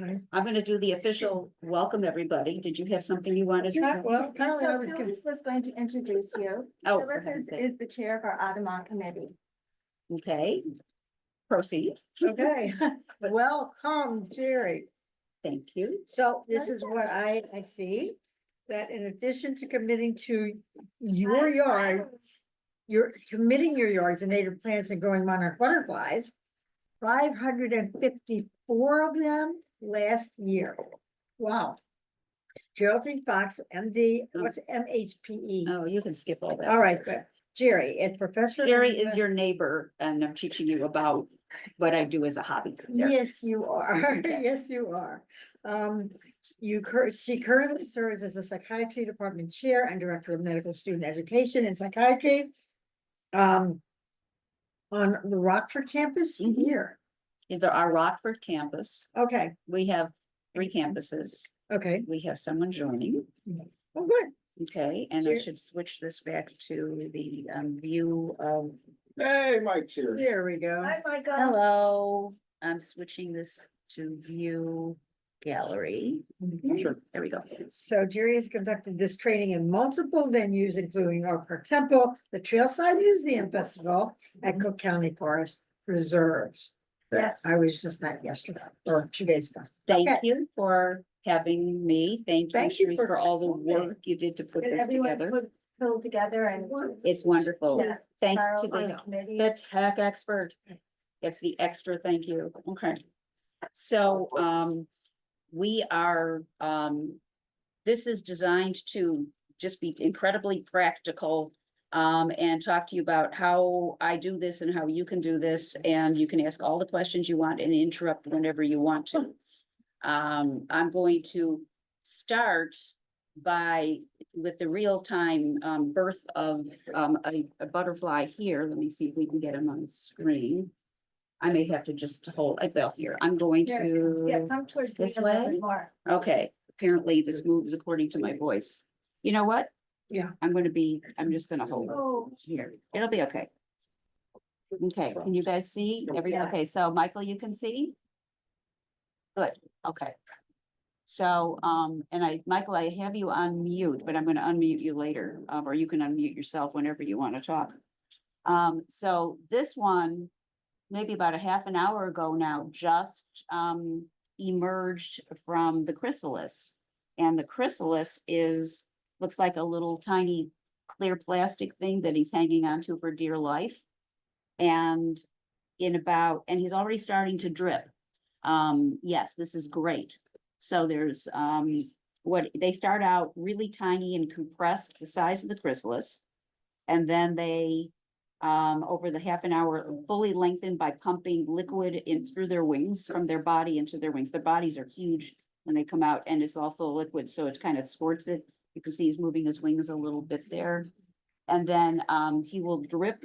I'm gonna do the official welcome, everybody. Did you have something you wanted to? Well, apparently I So was gonna. Phyllis was going to introduce you. Oh, Phyllis is the chair of our Audubon committee. Okay. Proceed. Okay, welcome, Jerry. Thank you. So this is what I see, that in addition to committing to your yard, you're committing your yard to native plants and growing monarch butterflies. 554 of them last year. Wow. Geraldine Fox, MD, what's MHPE? Oh, you can skip all that. All right, good. Jerry is professor. Gary is your neighbor and I'm teaching you about what I do as a hobby. Yes, you are. Okay. Yes, you are. She currently serves as the psychiatry department chair and director of medical student education in psychiatry. On the Rockford campus Mhm. here. Is our Rockford campus. Okay, We have 3 campuses. okay. We have someone joining. Oh, good. Okay, and I Sure. should switch this back to the view of, Hey, Mike's here. There we go. Hi, Michael. hello, I'm switching this to view gallery. Sure. There we go. So Jerry has conducted this training in multiple venues, including Oak Park Temple, the Trailside Museum Festival, and Cook County Forest Reserves. Yes. I was just at yesterday or 2 days ago. Thank Okay. you for having me. Thank you, Thank you Sharice, for for all the coming. work you did to put Did this everyone together. put pulled together and. It's wonderful. Yes, Thanks Charles to on the committee. the tech expert. It's the extra thank you. Okay. So, we are, this is designed to just be incredibly practical. And talk to you about how I do this and how you can do this, and you can ask all the questions you want and interrupt whenever you want to. I'm going to start with the real-time, birth of, a butterfly here. Let me see if we can get him on the screen. I may have to just hold a bell here. I'm going Yeah, to, come towards me this a little way? bit more. okay, apparently this moves according to my voice. You know what? Yeah. I'm just gonna hold it Oh, here. It'll be okay. Okay, can you guys see? Yeah. Okay, so Michael, you can see? Good, okay. So, Michael, I have you on mute, but I'm gonna unmute you later, or you can unmute yourself whenever you wanna talk. So this one, maybe about a half an hour ago now, just, emerged from the chrysalis. And the chrysalis looks like a little tiny clear plastic thing that he's hanging onto for dear life. And he's already starting to drip. Yes, this is great. So there's, they start out really tiny and compressed, the size of the chrysalis. And then they, over the half an hour, fully lengthened by pumping liquid in through their wings, from their body into their wings. Their bodies are huge when they come out, and it's all full of liquid, so it kind of squirts it. You can see he's moving his wings a little bit there. And then he will drip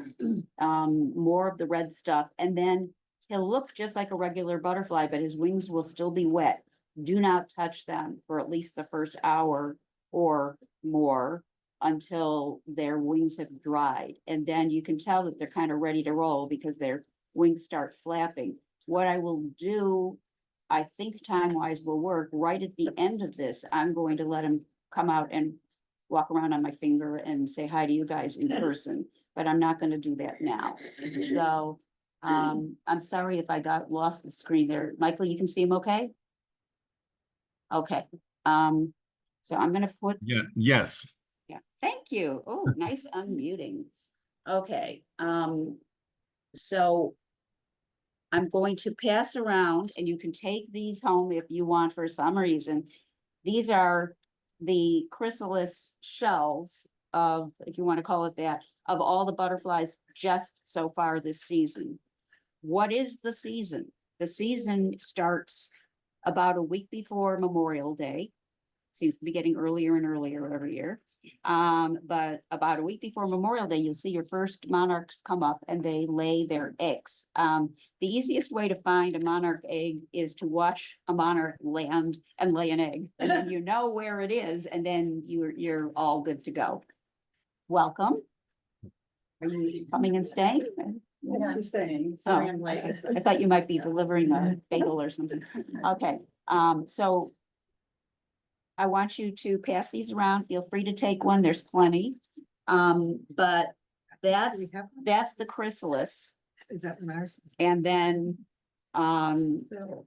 more of the red stuff, and then he'll look just like a regular butterfly, but his wings will still be wet. Do not touch them for at least the first hour or more until their wings have dried. And then you can tell that they're kind of ready to roll because their wings start flapping. What I will do, I think time-wise will work, right at the end of this, I'm going to let him come out and walk around on my finger and say hi to you guys in person, but I'm not gonna do that now. So, I'm sorry if I lost the screen there. Michael, you can see him okay? Okay, so I'm gonna put. Yeah, yes. Yeah, thank you. Oh, nice unmuting. Okay, so I'm going to pass around, and you can take these home if you want for some reason. These are the chrysalis shells of, if you want to call it that, of all the butterflies just so far this season. What is the season? The season starts about a week before Memorial Day. Seems to be getting earlier and earlier every year. But about a week before Memorial Day, you'll see your first monarchs come up and they lay their eggs. The easiest way to find a monarch egg is to watch a monarch land and lay an egg. And then you know where it is, and then you're all good to go. Welcome. Are you coming and staying? Yes, you're saying. Oh, I thought you might be delivering a bagel or something. Okay, So I want you to pass these around. Feel free to take one. There's plenty. But Do we that's, have one? that's the chrysalis. Is that one ours? And then,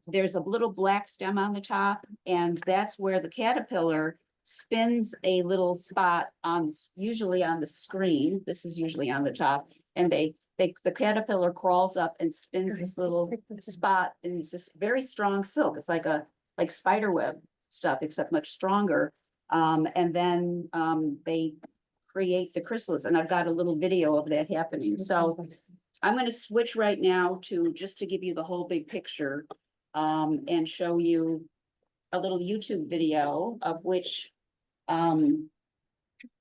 there's a little black stem on the top, and that's where the caterpillar spins a little spot on, usually on the screen. This is usually on the top, and the caterpillar crawls up and spins this little spot, and it's this very strong silk. It's like spider web stuff, except much stronger. And then, they create the chrysalis, and I've got a little video of that happening. So I'm gonna switch right now to, just to give you the whole big picture, and show you a little YouTube video of which,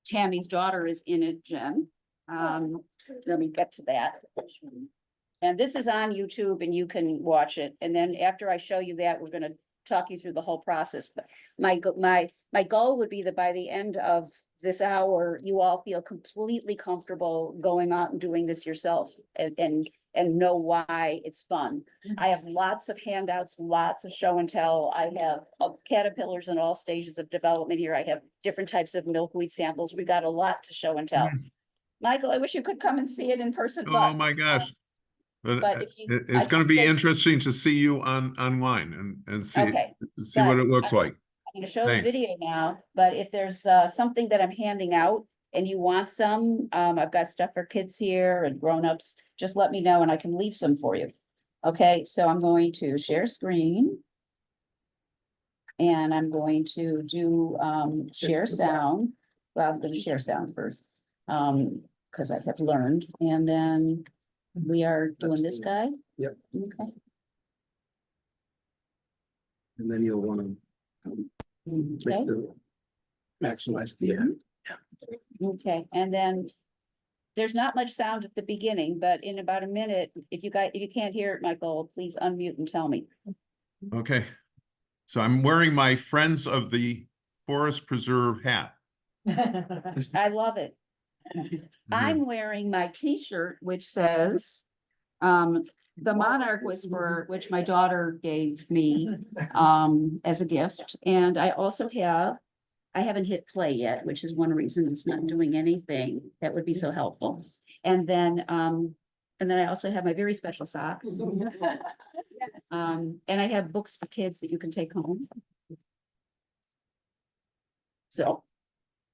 Tammy's daughter is in it, Jen. Let me get to that. And this is on YouTube and you can watch it. And then after I show you that, we're gonna talk you through the whole process. But my goal would be that by the end of this hour, you all feel completely comfortable going out and doing this yourself and know why it's fun. I have lots of handouts, lots of show and tell. I have caterpillars in all stages of development here. I have different types of milkweed samples. We got a lot to show and tell. Michael, I wish you could come and see it in person, Oh, but my gosh. but But if you- it's I gonna just be said- interesting to see you online and see, Okay, see what but it looks like. I'm gonna show the Thanks. video now, but if there's something that I'm handing out and you want some, I've got stuff for kids here and grown-ups, just let me know and I can leave some for you. Okay, so I'm going to share screen. And I'm going to do share sound. Well, I'm gonna share sound first. Because I have learned, and then we are doing this guy. Yep. Okay. And then you'll want to Okay. maximize the end. Okay, and then there's not much sound at the beginning, but in about a minute, if you can't hear it, Michael, please unmute and tell me. Okay. So I'm wearing my Friends of the Forest Preserve hat. I love it. I'm wearing my T-shirt, which says, the Monarch Whisperer, which my daughter gave me, as a gift. And I also I haven't hit play yet, which is one reason it's not doing anything. That would be so helpful. And then I also have my very special socks. And I have books for kids that you can take home. So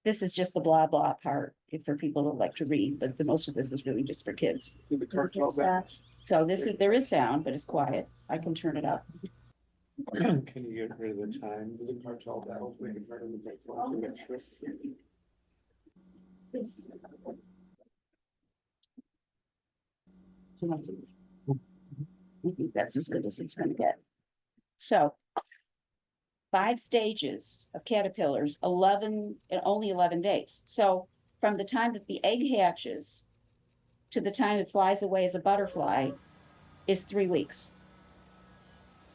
this is just the blah, blah part for people who like to read, but the most of this is really just for kids. Do the cartel back. So there is sound, but it's quiet. I can turn it up. Can you get rid of the time? Do the cartel battles, we can turn them into I think that's as good as it's gonna get. So 5 stages of caterpillars, only 11 days. So from the time that the egg hatches to the time it flies away as a butterfly is 3 weeks.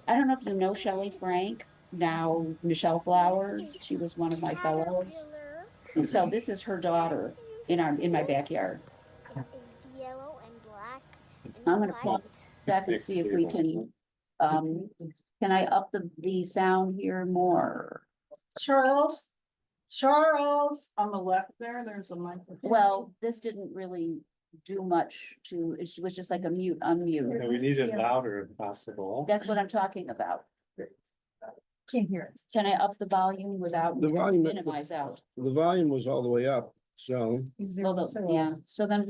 I don't know if you know Shelley Frank, now Michelle Flowers. She was one of my fellows. And so this is her daughter in my backyard. Is yellow and black. And I'm gonna white. pause back and see if we can I up the sound here more? Charles, on the left there's a microphone. Well, this didn't really do much it was just like a mute, unmute. Yeah, we need it louder if possible. That's what I'm talking about. Can't hear it. Can I up the volume without The volume, minimize out? the volume was all the way up, so Well, yeah, so then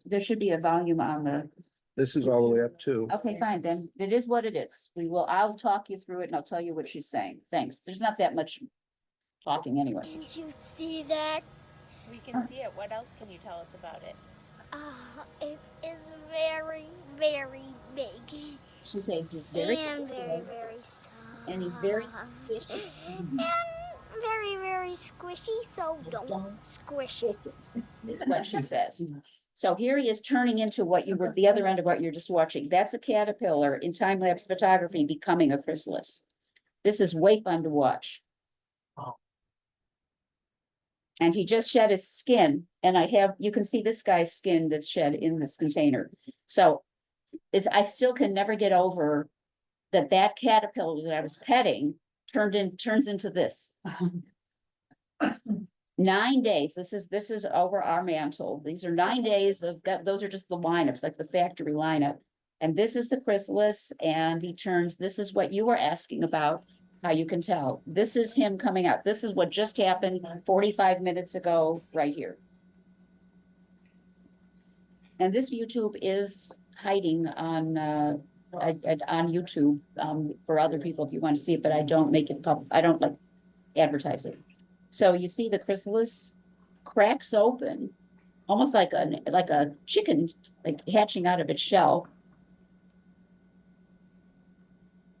there should be a volume on the, this is all the way up too. okay, fine, then it is what it is. I'll talk you through it and I'll tell you what she's saying. Thanks. There's not that much talking anyway. Can't you see that? We can see it. What else can you tell us about it? It is very, very big. She says he's very, And very, very soft. and he's very fishy. And very, very squishy, so don't squish it. Is what she says. So here he is turning into what you were, the other end of what you're just watching. That's a caterpillar in time-lapse photography becoming a chrysalis. This is way fun to watch. And he just shed his skin, and you can see this guy's skin that's shed in this container. So I still can never get over that caterpillar that I was petting turns into this. 9 days, this is over our mantle. These are 9 days of that, those are just the lineups, like the factory lineup. And this is the chrysalis, and he turns, this is what you were asking about, how you can tell. This is him coming out. This is what just happened 45 minutes ago, right here. And this YouTube is hiding on YouTube, for other people if you want to see it, but I don't make it I don't like advertise it. So you see the chrysalis cracks open, almost like a chicken, like hatching out of its shell.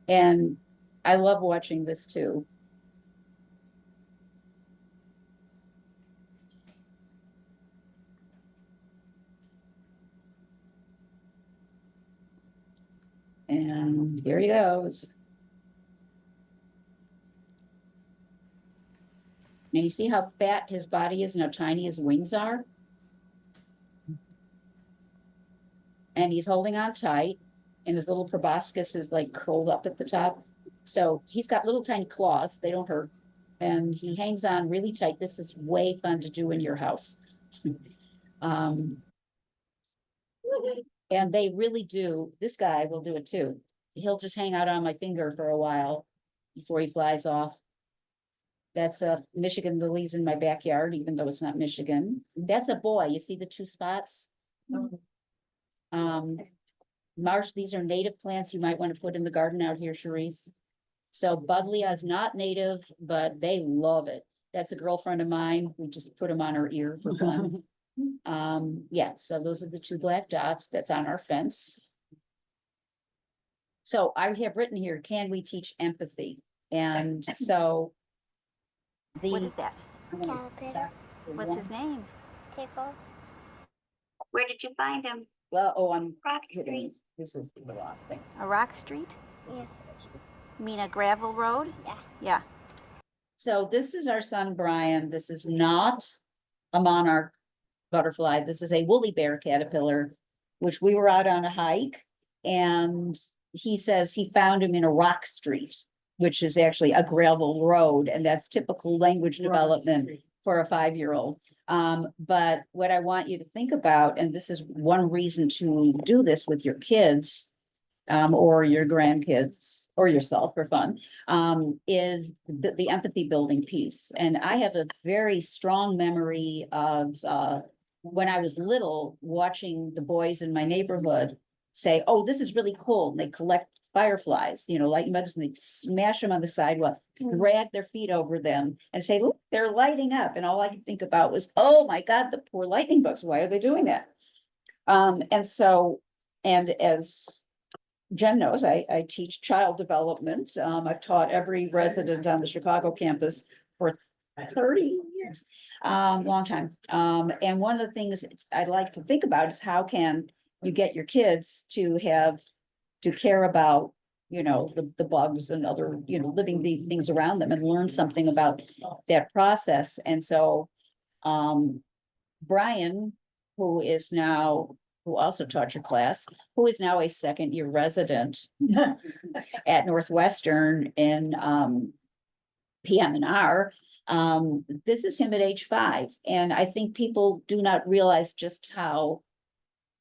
And I love watching this too. And here he goes. And you see how fat his body is and how tiny his wings are? And he's holding on tight, and his little proboscis is like curled up at the top. So he's got little tiny claws, they don't hurt. And he hangs on really tight. This is way fun to do in your house. And they really do, this guy will do it too. He'll just hang out on my finger for a while before he flies off. That's Michigan lilies in my backyard, even though it's not Michigan. That's a boy. You see the two spots? Marsh, these are native plants you might want to put in the garden out here, Charisse. So Buddleia is not native, but they love it. That's a girlfriend of mine. We just put them on her ear for fun. Yeah, so those are the two black dots that's on our fence. So I have written here, can we teach empathy? And so What is that? Caterpillar. What's his name? Tickles. Where did you find him? Well, oh, I'm Rock kidding. Street. This is the wrong thing. A rock street? Yeah. You mean a gravel road? Yeah. Yeah. So this is our son, Brian. This is not a monarch butterfly. This is a woolly bear caterpillar, which we were out on a hike. And he says he found him in a rock street, which is actually a gravel road. And that's typical language development for a 5-year-old. But what I want you to think about, and this is one reason to do this with your kids, or your grandkids, or yourself for fun, is the empathy building piece. And I have a very strong memory of when I was little, watching the boys in my neighborhood say, oh, this is really cool. And they collect fireflies, lightning bugs, and they smash them on the sidewalk, drag their feet over them and say, look, they're lighting up. And all I could think about was, oh my God, the poor lightning bugs, why are they doing that? And as Jen knows, I teach child development. I've taught every resident on the Chicago campus for 30 years, long time. And one of the things I'd like to think about is how can you get your kids to care about, the bugs and other, living things around them and learn something about that process. And so, Brian, who also taught your class, who is now a second-year resident at Northwestern in PM&R. This is him at age 5. And I think people do not realize just how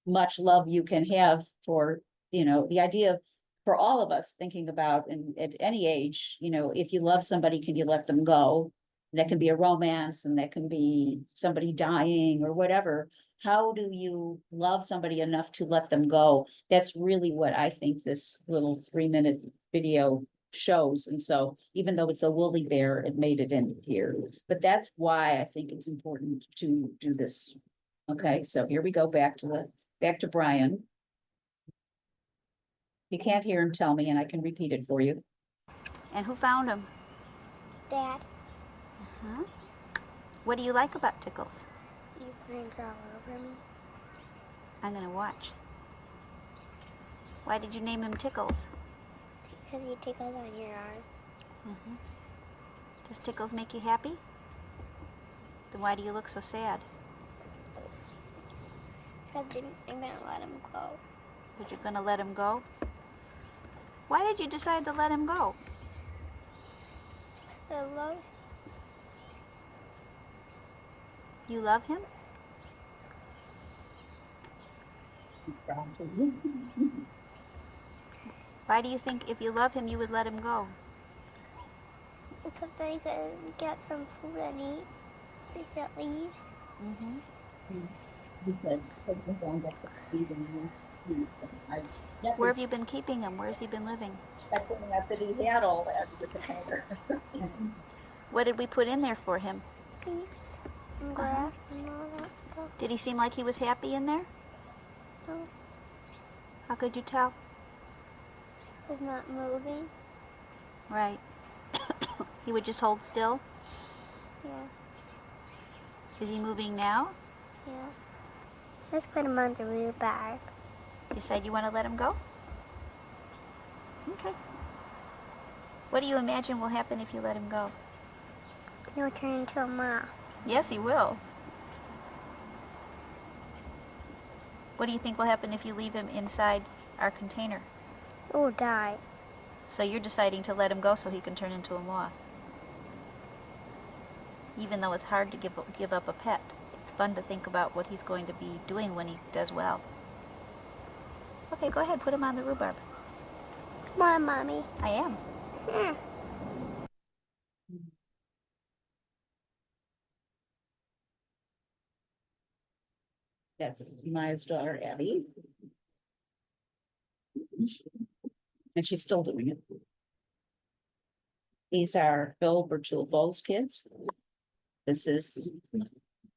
much love you can have for, the idea for all of us thinking about, and at any age, if you love somebody, can you let them go? That can be a romance, and that can be somebody dying or whatever. How do you love somebody enough to let them go? That's really what I think this little 3-minute video shows. And so even though it's a woolly bear, it made it in here. But that's why I think it's important to do this. Okay, so here we go back to Brian. You can't hear him, tell me, and I can repeat it for you. And who found him? Dad. Huh? What do you like about Tickles? He climbs all over me. I'm gonna watch. Why did you name him Tickles? Because he tickles on your arm. Mm-hmm. Does Tickles make you happy? Then why do you look so sad? Because I'm going to let him go. But you're gonna let him go? Why did you decide to let him go? I love You love him? Why do you think if you love him, you would let him go? because I can get some food and eat. Is that leaves? Mm-hmm. He said, "Go and get some food and Where have you been keeping him? Where's he been living? I couldn't have that he had all that with the container." What did we put in there for him? Leaves and grass and all that stuff. Did he seem like he was happy in there? No, How could you tell? it's not moving. Right. He would just hold still? Yeah, Is he moving now? yeah. Let's put him on the real bag. You said you want to let him go? Okay. What do you imagine will happen if you let him go? He'll turn into a moth. Yes, he will. What do you think will happen if you leave him inside our container? He'll die. So you're deciding to let him go so he can turn into a moth. Even though it's hard to give up a pet, it's fun to think about what he's going to be doing when he does well. Okay, go ahead, put him on the rhubarb. Come on, Mommy. I am. Mm. That's Maya's daughter, Abby. And she's still doing it. These are Phil Bertulfo's kids. This is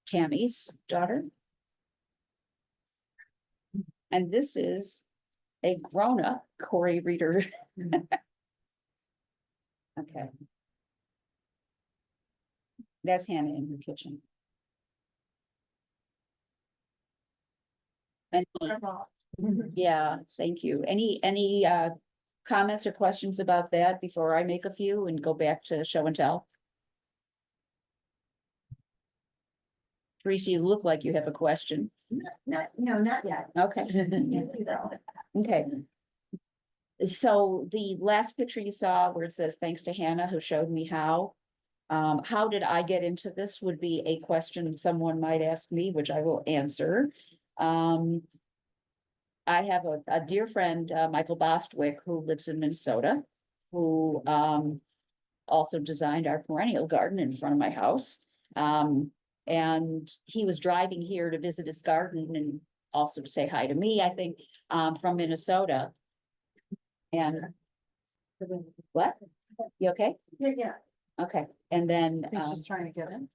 Tammy's daughter. And this is a grown-up Corey Reader. Okay. That's Hannah in her kitchen. And yeah, thank you. Any comments or questions about that before I make a few and go back to show and tell? Teresa, you look like you have a question. No, not yet. Okay. Okay. So the last picture you saw where it says, "Thanks to Hannah who showed me how." How did I get into this would be a question someone might ask me, which I will answer. I have a dear friend, Michael Bostwick, who lives in Minnesota, who also designed our perennial garden in front of my house. And he was driving here to visit his garden and also to say hi to me, I think, from Minnesota. And what? You okay? Yeah. Okay, and then, Just trying to get in.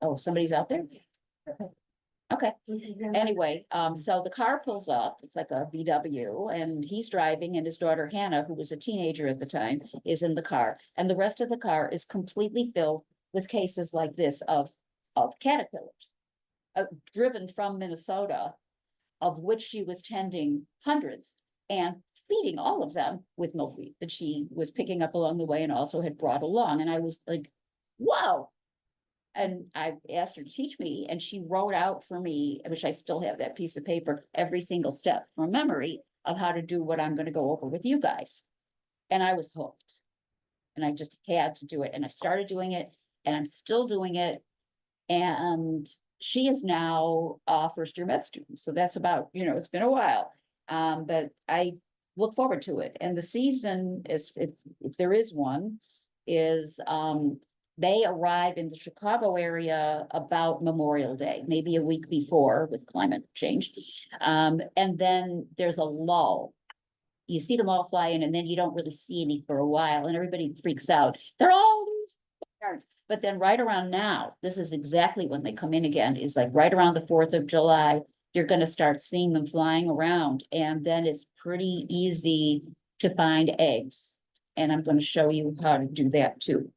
oh, somebody's out there? Okay, anyway, so the car pulls up, it's like a VW, and he's driving, and his daughter Hannah, who was a teenager at the time, is in the car. And the rest of the car is completely filled with cases like this of caterpillars. Driven from Minnesota, of which she was tending hundreds and feeding all of them with milkweed that she was picking up along the way and also had brought along. And I was like, wow. And I asked her to teach me, and she wrote out for me, which I still have that piece of paper, every single step from memory of how to do what I'm going to go over with you guys. And I was hooked. And I just had to do it. And I started doing it, and I'm still doing it. And she is now a first-year med student. So that's about, it's been a while. But I look forward to it. And the season is, if there is one, is they arrive in the Chicago area about Memorial Day, maybe a week before with climate change. And then there's a lull. You see them all fly in, and then you don't really see any for a while, and everybody freaks out. They're all these birds. But then right around now, this is exactly when they come in again, is like right around the 4th of July, you're going to start seeing them flying around, and then it's pretty easy to find eggs. And I'm going to show you how to do that too.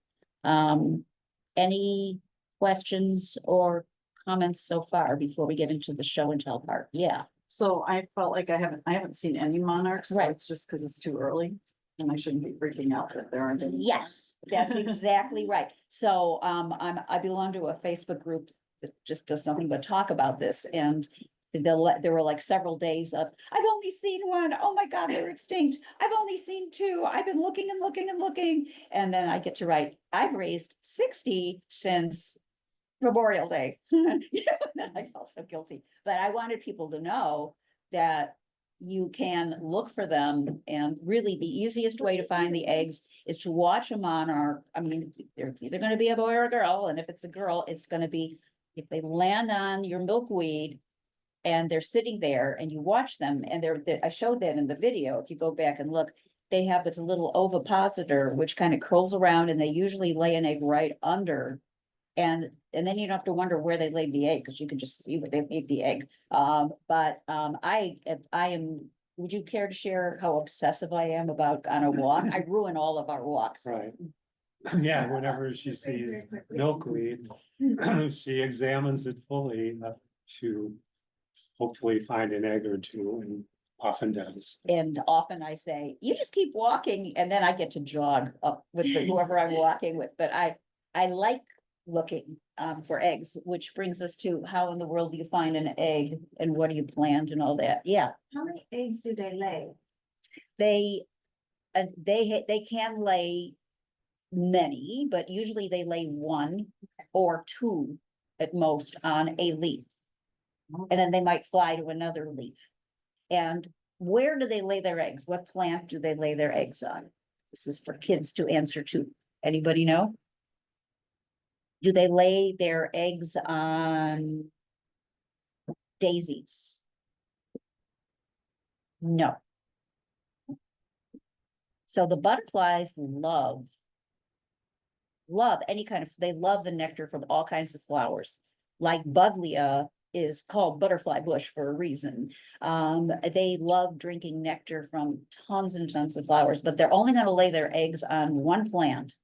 Any questions or comments so far before we get into the show and tell part? Yeah. So I felt like I haven't seen any monarchs, so Right. it's just because it's too early and I shouldn't be freaking out that there aren't any. Yes, that's exactly right. So I belong to a Facebook group that just does nothing but talk about this. And There were like several days of, I've only seen one. Oh my God, they're extinct. I've only seen two. I've been looking and looking and looking. And then I get to write, I've raised 60 since Memorial Day. And I felt so guilty, but I wanted people to know that you can look for them, and really the easiest way to find the eggs is to watch a monarch. I mean, it's either gonna be a boy or a girl, and if it's a girl, it's gonna be, if they land on your milkweed and they're sitting there and you watch them, and I showed that in the video, if you go back and look, they have this little ovipositor which kind of curls around, and they usually lay an egg right under. And then you don't have to wonder where they laid the egg, because you can just see where they laid the egg. I am, would you care to share how obsessive I am about on a walk? I ruin all of our walks. Right. Yeah, whenever she sees milkweed, she examines it fully to hopefully find an egg or two, and often does. And often I say, you just keep walking, and then I get to jog up with whoever I'm walking with, but I like looking for eggs, which brings us to how in the world do you find an egg, and what do you plant and all that? Yeah, How many eggs do they lay? they can lay many, but usually they lay one or two at most on a leaf. And then they might fly to another leaf. And where do they lay their eggs? What plant do they lay their eggs on? This is for kids to answer to. Anybody know? Do they lay their eggs on daisies? No. So the butterflies love any kind of, they love the nectar from all kinds of flowers. Like Buglia is called butterfly bush for a reason. They love drinking nectar from tons and tons of flowers, but they're only gonna lay their eggs on one plant,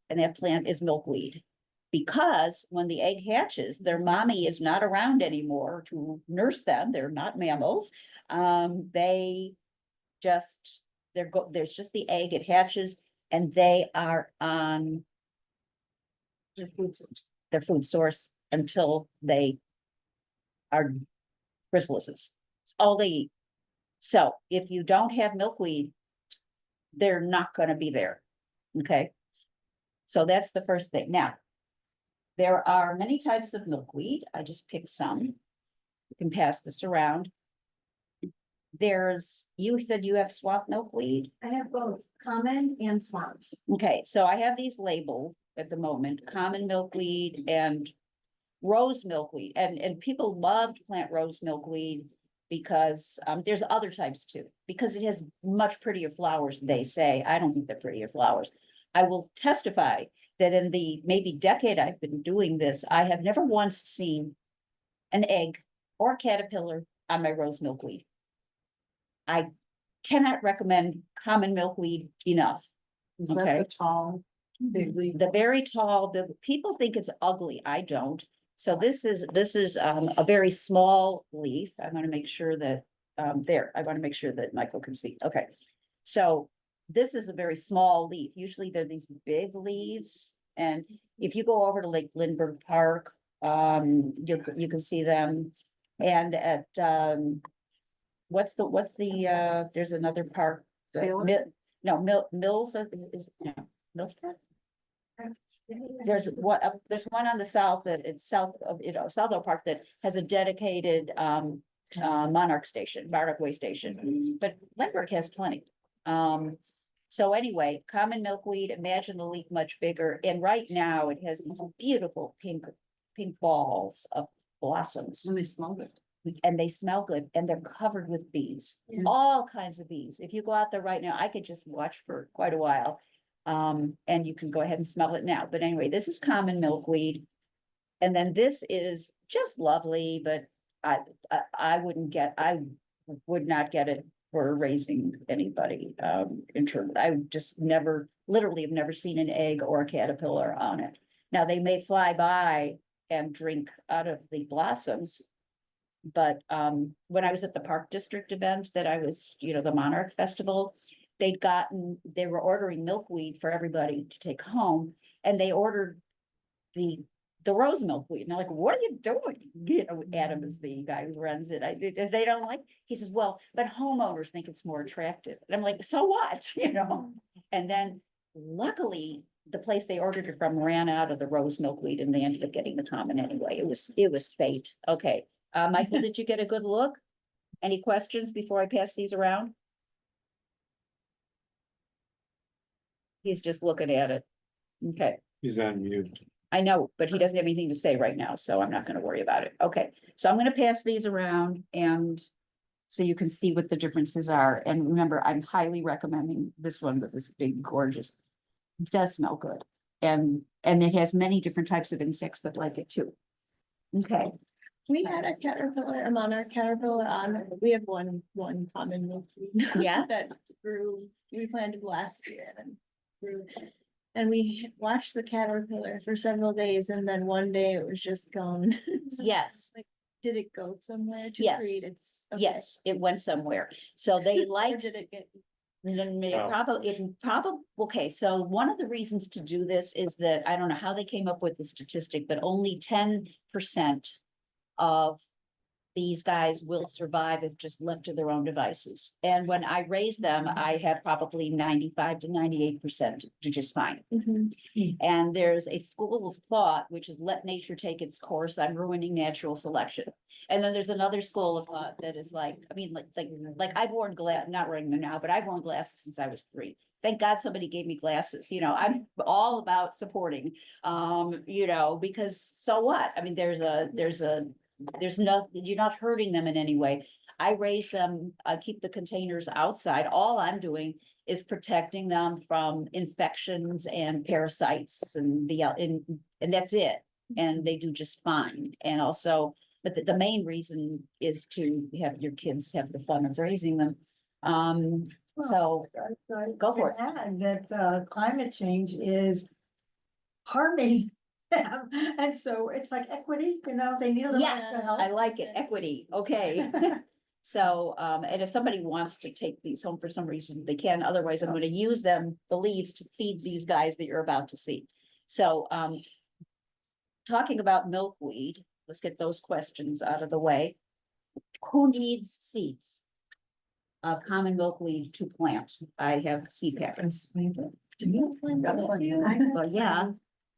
and that plant is milkweed. Because when the egg hatches, their mommy is not around anymore to nurse them. They're not mammals. They just, there's just the egg, it hatches, and they are on their food source until they are chrysalises. It's all they eat. So if you don't have milkweed, they're not gonna be there, okay? So that's the first thing. Now, there are many types of milkweed. I just picked some. You can pass this around. You said you have swamp milkweed? I have both common and swamp. Okay, so I have these labeled at the moment, common milkweed and rose milkweed. And people love to plant rose milkweed because there's other types too, because it has much prettier flowers, they say. I don't think they're prettier flowers. I will testify that in the maybe decade I've been doing this, I have never once seen an egg or a caterpillar on my rose milkweed. I cannot recommend common milkweed enough. Is that Okay. the tall, big leaf? The very tall, the people think it's ugly. I don't. So this is a very small leaf. I want to make sure that there, I want to make sure that Michael can see. Okay. So this is a very small leaf. Usually they're these big leaves. And if you go over to Lake Lindbergh Park, you can see them. And at what's the there's another park. Taylor? Mills no, Mills Park? There's one on the south that it's south of, Southdale Park that has a dedicated Monarch station, Monarch way station, but Lindbergh has plenty. So anyway, common milkweed, imagine the leaf much bigger, and right now it has these beautiful pink balls of blossoms. And they smell good. And they smell good, and they're covered with bees, Yeah. all kinds of bees. If you go out there right now, I could just watch for quite a while. And you can go ahead and smell it now. But anyway, this is common milkweed. And then this is just lovely, but I would not get it for raising anybody. In terms, I just literally have never seen an egg or a caterpillar on it. Now, they may fly by and drink out of the blossoms. But when I was at the Park District event that I was, the Monarch Festival, they were ordering milkweed for everybody to take home, and they ordered the the rose milkweed. And I'm like, what are you doing? You know, Adam is the guy who runs it. They don't like, he says, well, but homeowners think it's more attractive. And I'm like, so what? You know? And then luckily, the place they ordered it from ran out of the rose milkweed and they ended up getting the common anyway. It was fate. Okay. Michael, did you get a good look? Any questions before I pass these around? He's just looking at it. Okay. He's on mute. I know, but he doesn't have anything to say right now, so I'm not gonna worry about it. Okay, so I'm gonna pass these around and so you can see what the differences are. And remember, I'm highly recommending this one with this big, gorgeous, it does smell good. And it has many different types of insects that like it too. Okay, We had a caterpillar, a monarch caterpillar on, we have one common milkweed. Yeah? That grew, we planted last year and grew. And we watched the caterpillar for several days and then one day it was just gone. So, yes, like, did it go somewhere to Yes. breed? It's. okay. yes, it went somewhere. So they Or like did it get? Okay, so one of the reasons to do this is that, I don't know how they came up with the statistic, but only 10% of these guys will survive if just left to their own devices. And when I raise them, I have probably 95 to 98% do just fine. Mhm. And there's a school of thought, which is let nature take its course. I'm ruining natural selection. And then there's another school of thought that is like, I mean, like I've worn not wearing them now, but I've worn glasses since I was 3. Thank God somebody gave me glasses, you know, I'm all about supporting, you know, because so what? I mean, you're not hurting them in any way. I raise them, I keep the containers outside. All I'm doing is protecting them from infections and parasites and and that's it. And they do just fine. And also, but the main reason is to have your kids have the fun of raising them. So go for it. And that climate change is harming them. And so it's like equity, you know, they need a little Yes, extra help. I like it. Equity. Okay. So, and if somebody wants to take these home for some reason, they can. Otherwise, I'm going to use them, the leaves, to feed these guys that you're about to see. So, talking about milkweed, let's get those questions out of the way. Who needs seeds of common milkweed to plant? I have seed packets. Well, yeah.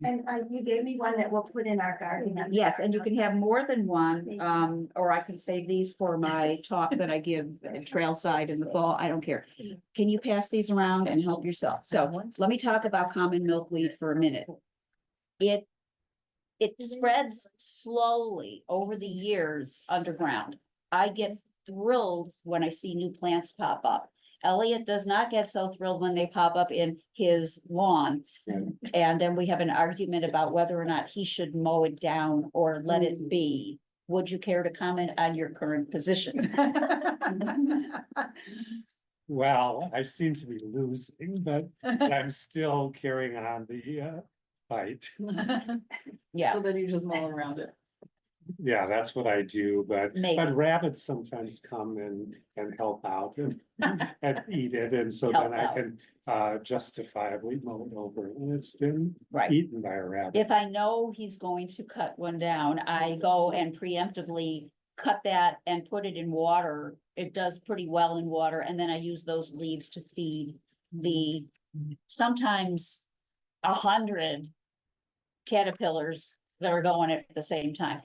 And you gave me one that we'll put in our garden. Yes, and you can have more than one, or I can save these for my talk that I give at Trailside in the fall. I don't care. Can you pass these around and help yourself? So let me talk about common milkweed for a minute. It spreads slowly over the years underground. I get thrilled when I see new plants pop up. Elliot does not get so thrilled when they pop up in his lawn. And then we have an argument about whether or not he should mow it down or let it be. Would you care to comment on your current position? Well, I seem to be losing, but I'm still carrying on the fight. Yeah, So then you just mull around it. Yeah, that's what I do, but Maybe. rabbits sometimes come and help out and eat it, and so Help then I out. can justifiably mow it over, and it's been right. eaten by a rabbit. If I know he's going to cut one down, I go and preemptively cut that and put it in water. It does pretty well in water, and then I use those leaves to feed the sometimes 100 caterpillars that are going at the same time.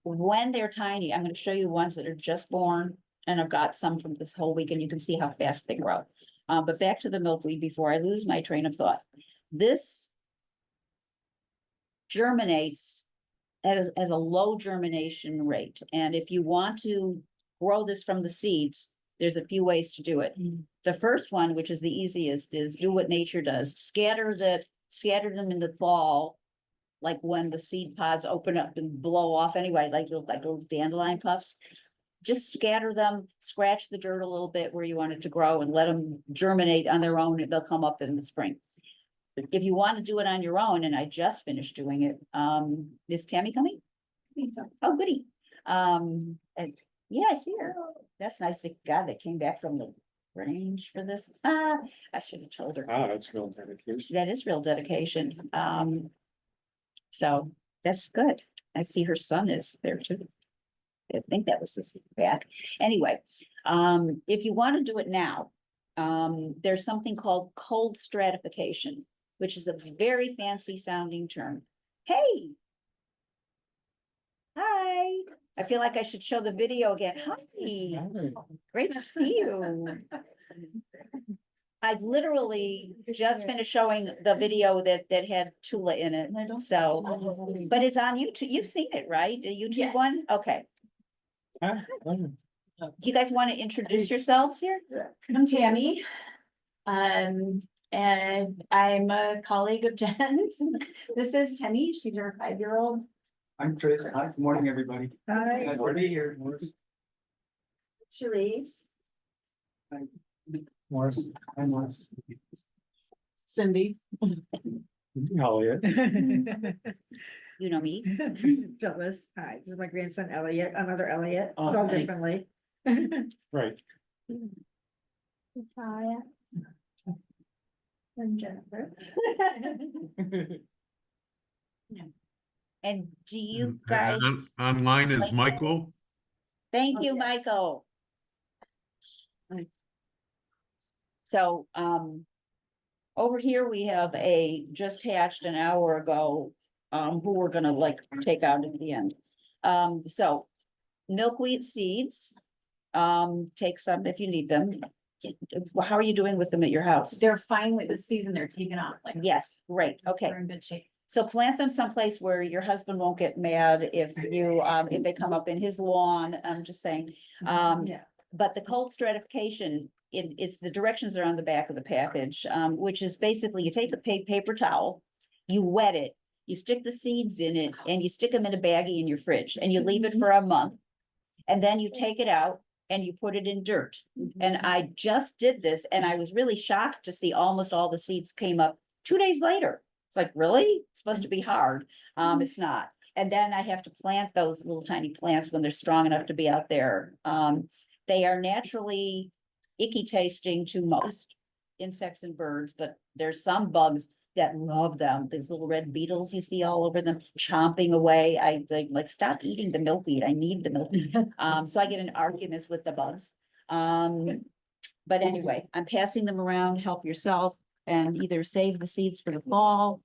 When they're tiny, I'm going to show you ones that are just born, and I've got some from this whole week, and you can see how fast they grow. But back to the milkweed before I lose my train of thought. This germinates as a low germination rate. And if you want to grow this from the seeds, there's a few ways to do it. The first one, which is the easiest, is do what nature does. Scatter them in the fall, like when the seed pods open up and blow off anyway, like little dandelion puffs. Just scatter them, scratch the dirt a little bit where you want it to grow and let them germinate on their own, and they'll come up in the spring. If you want to do it on your own, and I just finished doing it, is Tammy coming? Oh, goody. And yeah, I see her. That's nice. Thank God they came back from the range for this. I should have told her. Ah, that's real dedication. That is real dedication. So That's good. I see her son is there too. I think that was his back. Anyway, if you want to do it now, there's something called cold stratification, which is a very fancy sounding term. Hey. Hi. I feel like I should show the video again. Hi. Great to see you. I've literally just finished showing the video that had Tula in it, so, but it's on YouTube. You've seen it, right? The YouTube Yes. one? Okay. Do you guys want to introduce yourselves here? I'm Tammy. And I'm a colleague of Jen's. This is Tenny. She's our 5-year-old. I'm Chris. Hi, good morning, everybody. Hi. Nice to be here. Cherise. Morris. Hi, Morris. Cindy. Elliot. You know me. Phyllis, hi, this is my grandson Elliot, another Elliot, Oh, spelled nice. differently. Right. Hi. I'm Jennifer. And do you And guys, online is Michael. thank Oh, you, yes. Michael. So, over here, we have a just hatched an hour ago, who we're gonna like take out at the end. So milkweed seeds, take some if you need them. How are you doing with them at your house? They're fine with the season. They're taken off. Like, Yes, great, okay. they're in good shape. So plant them someplace where your husband won't get mad if you, if they come up in his lawn, I'm just saying. Yeah. But the cold stratification, it's the directions are on the back of the package, which is basically you take a paper towel, you wet it, you stick the seeds in it, and you stick them in a baggie in your fridge, and you leave it for a month. And then you take it out and you put it in dirt. And I just did this, and I was really shocked to see almost all the seeds came up 2 days later. It's like, really? It's supposed to be hard. It's not. And then I have to plant those little tiny plants when they're strong enough to be out there. They are naturally icky tasting to most insects and birds, but there's some bugs that love them. These little red beetles you see all over them chomping away. They like, stop eating the milkweed. I need the milkweed. So I get in arguments with the bugs. But anyway, I'm passing them around, help yourself, and either save the seeds for the fall.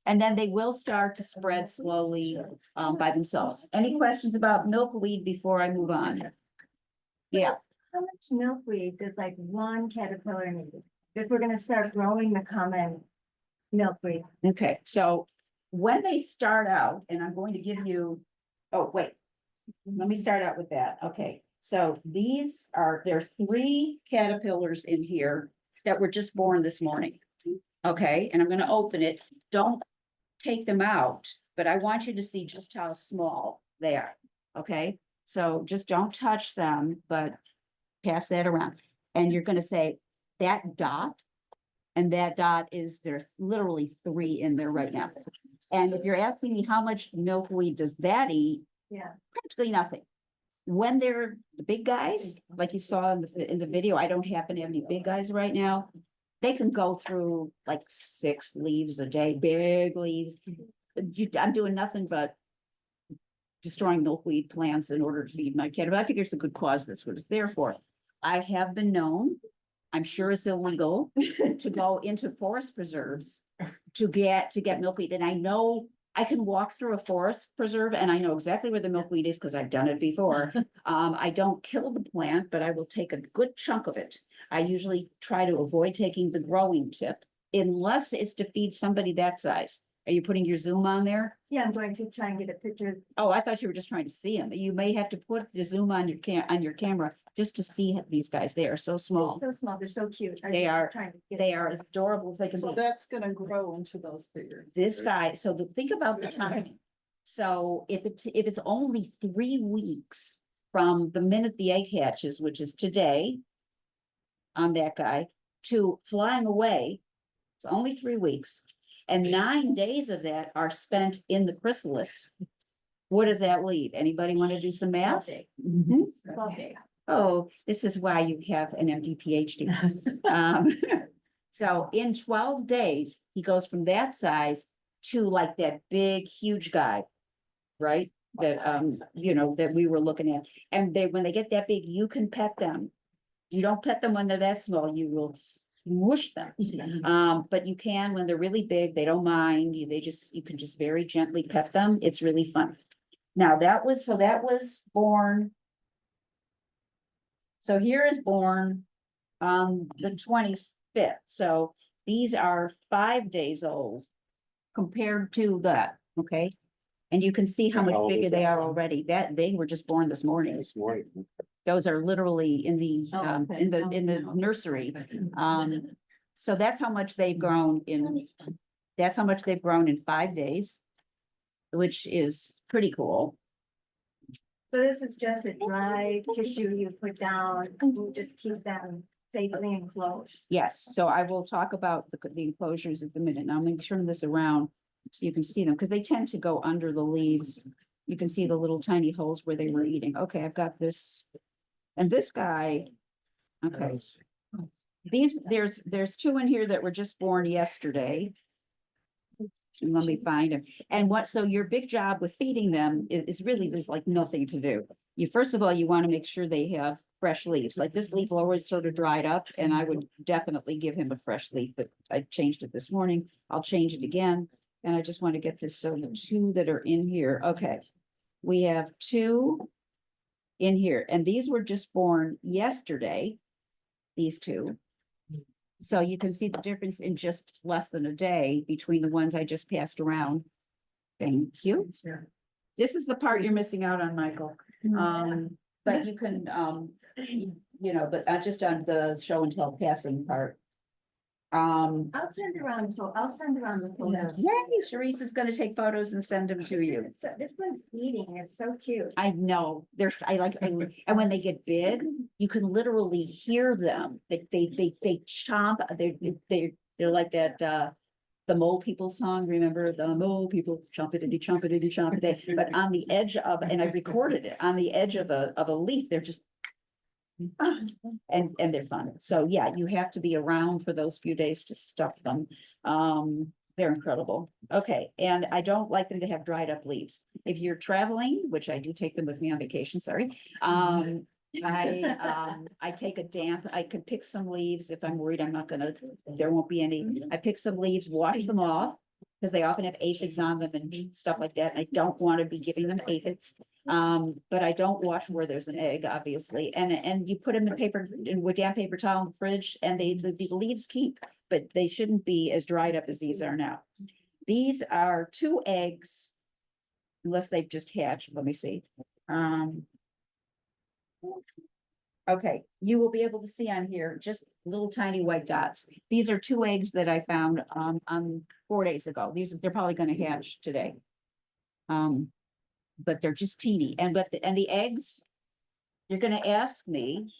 And then they will start to spread slowly, by themselves. Any questions about milkweed before I move on? Yeah, How much milkweed does like one caterpillar need? If we're gonna start growing the common milkweed. okay, so when they start out, and I'm going to give you, oh, wait. Let me start out with that. Okay, so there are 3 caterpillars in here that were just born this morning. Okay, and I'm gonna open it. Don't take them out, but I want you to see just how small they are. Okay, so just don't touch them, but pass that around. And you're gonna say that dot, and that dot is, there's literally 3 in there right now. And if you're asking me how much milkweed does that eat? Yeah. Practically nothing. When they're the big guys, like you saw in the video, I don't happen to have any big guys right now. They can go through like 6 leaves a day, big leaves. I'm doing nothing but destroying milkweed plants in order to feed my cat. But I figure it's a good cause. That's what it's there for. I have been known, I'm sure it's illegal, to go into forest preserves to get milkweed. And I know I can walk through a forest preserve and I know exactly where the milkweed is because I've done it before. I don't kill the plant, but I will take a good chunk of it. I usually try to avoid taking the growing tip unless it's to feed somebody that size. Are you putting your zoom on there? Yeah, I'm going to try and get a picture. Oh, I thought you were just trying to see them. You may have to put the zoom on your camera just to see these guys. They are so small. So small, they're so cute. I They was are- trying to get They a are as picture. adorable as they can So be. that's gonna grow into those bigger. This guy, so think about the timing. So if it's only 3 weeks from the minute the egg hatches, which is today on that guy, to flying away, it's only 3 weeks. And 9 days of that are spent in the chrysalis. What does that leave? Anybody want to do some math? Mhm. 12 days. Oh, this is why you have an MD PhD. So in 12 days, he goes from that size to like that big, huge guy, right? That, you know, that we were looking at. And when they get that big, you can pet them. You don't pet them when they're that small, you will smush them. But you can, when they're really big, they don't mind, you can just very gently pet them. It's really fun. Now, that was born. So here is born on the 25th. So these are 5 days old compared to that, okay? And you can see how much How old bigger is they that are one? already. They were just born this morning. This morning. Those are literally in the, Oh, okay. in the nursery. So that's how much they've grown in 5 days, which is pretty cool. So this is just a dry tissue you put down, you just keep them safely enclosed. Yes, so I will talk about the enclosures at the minute. Now I'm going to turn this around so you can see them, because they tend to go under the leaves. You can see the little tiny holes where they were eating. Okay, I've got this. And this guy, okay. There's 2 in here that were just born yesterday. And let me find them. And so your big job with feeding them is really, there's like nothing to do. First of all, you want to make sure they have fresh leaves. Like this leaf always sort of dried up, and I would definitely give him a fresh leaf, but I changed it this morning. I'll change it again. And I just want to get this, so the 2 that are in here, okay. We have 2 in here, and these were just born yesterday, these 2. So you can see the difference in just less than a day between the ones I just passed around. Thank you. This is the part you're missing out on, Michael. But you can, you know, but just on the show and tell passing part. I'll send around the photos. Yay, Sharice is gonna take photos and send them to you. So this one's eating, it's so cute. I know, and when they get big, you can literally hear them. They chomp, they're like that, the mole people song, remember the mole people chompity chompity chompity, but on the edge of, and I've recorded it, on the edge of a leaf, they're just. And they're fun. So yeah, you have to be around for those few days to stuff them. They're incredible. Okay, and I don't like them to have dried up leaves. If you're traveling, which I do take them with me on vacation, sorry. I take a damp, I can pick some leaves if I'm worried there won't be any. I pick some leaves, wash them off, because they often have aphids on them and stuff like that. And I don't want to be giving them aphids. But I don't wash where there's an egg, obviously. And you put them with damp paper towel in the fridge, and the leaves keep, but they shouldn't be as dried up as these are now. These are 2 eggs, unless they've just hatched. Let me see. Okay, you will be able to see on here just little tiny white dots. These are 2 eggs that I found on 4 days ago. They're probably going to hatch today. But they're just teeny. And the eggs, you're going to ask me,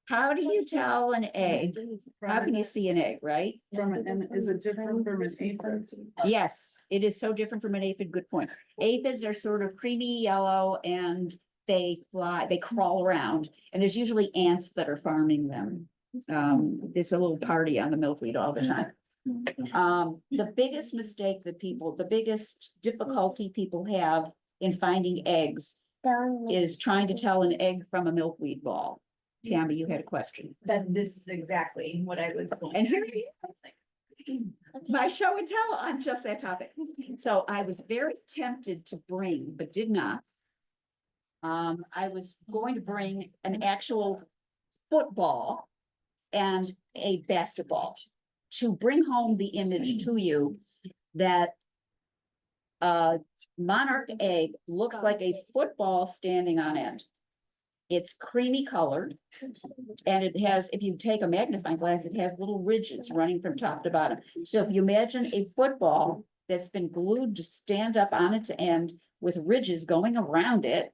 how do you tell an egg? How can you see an egg, right? And is it different from an aphid? Yes, it is so different from an aphid. Good point. Aphids are sort of creamy yellow, and they crawl around, and there's usually ants that are farming them. There's a little party on the milkweed all the time. The biggest mistake the biggest difficulty people have in finding eggs is trying to tell an egg from a milkweed ball. Tammy, you had a question. This is exactly what I was going. And here my show and tell on just that topic. So I was very tempted to bring, but did not. I was going to bring an actual football and a basketball to bring home the image to you that monarch egg looks like a football standing on end. It's creamy colored, and it has, if you take a magnifying glass, it has little ridges running from top to bottom. So if you imagine a football that's been glued to stand up on its end with ridges going around it,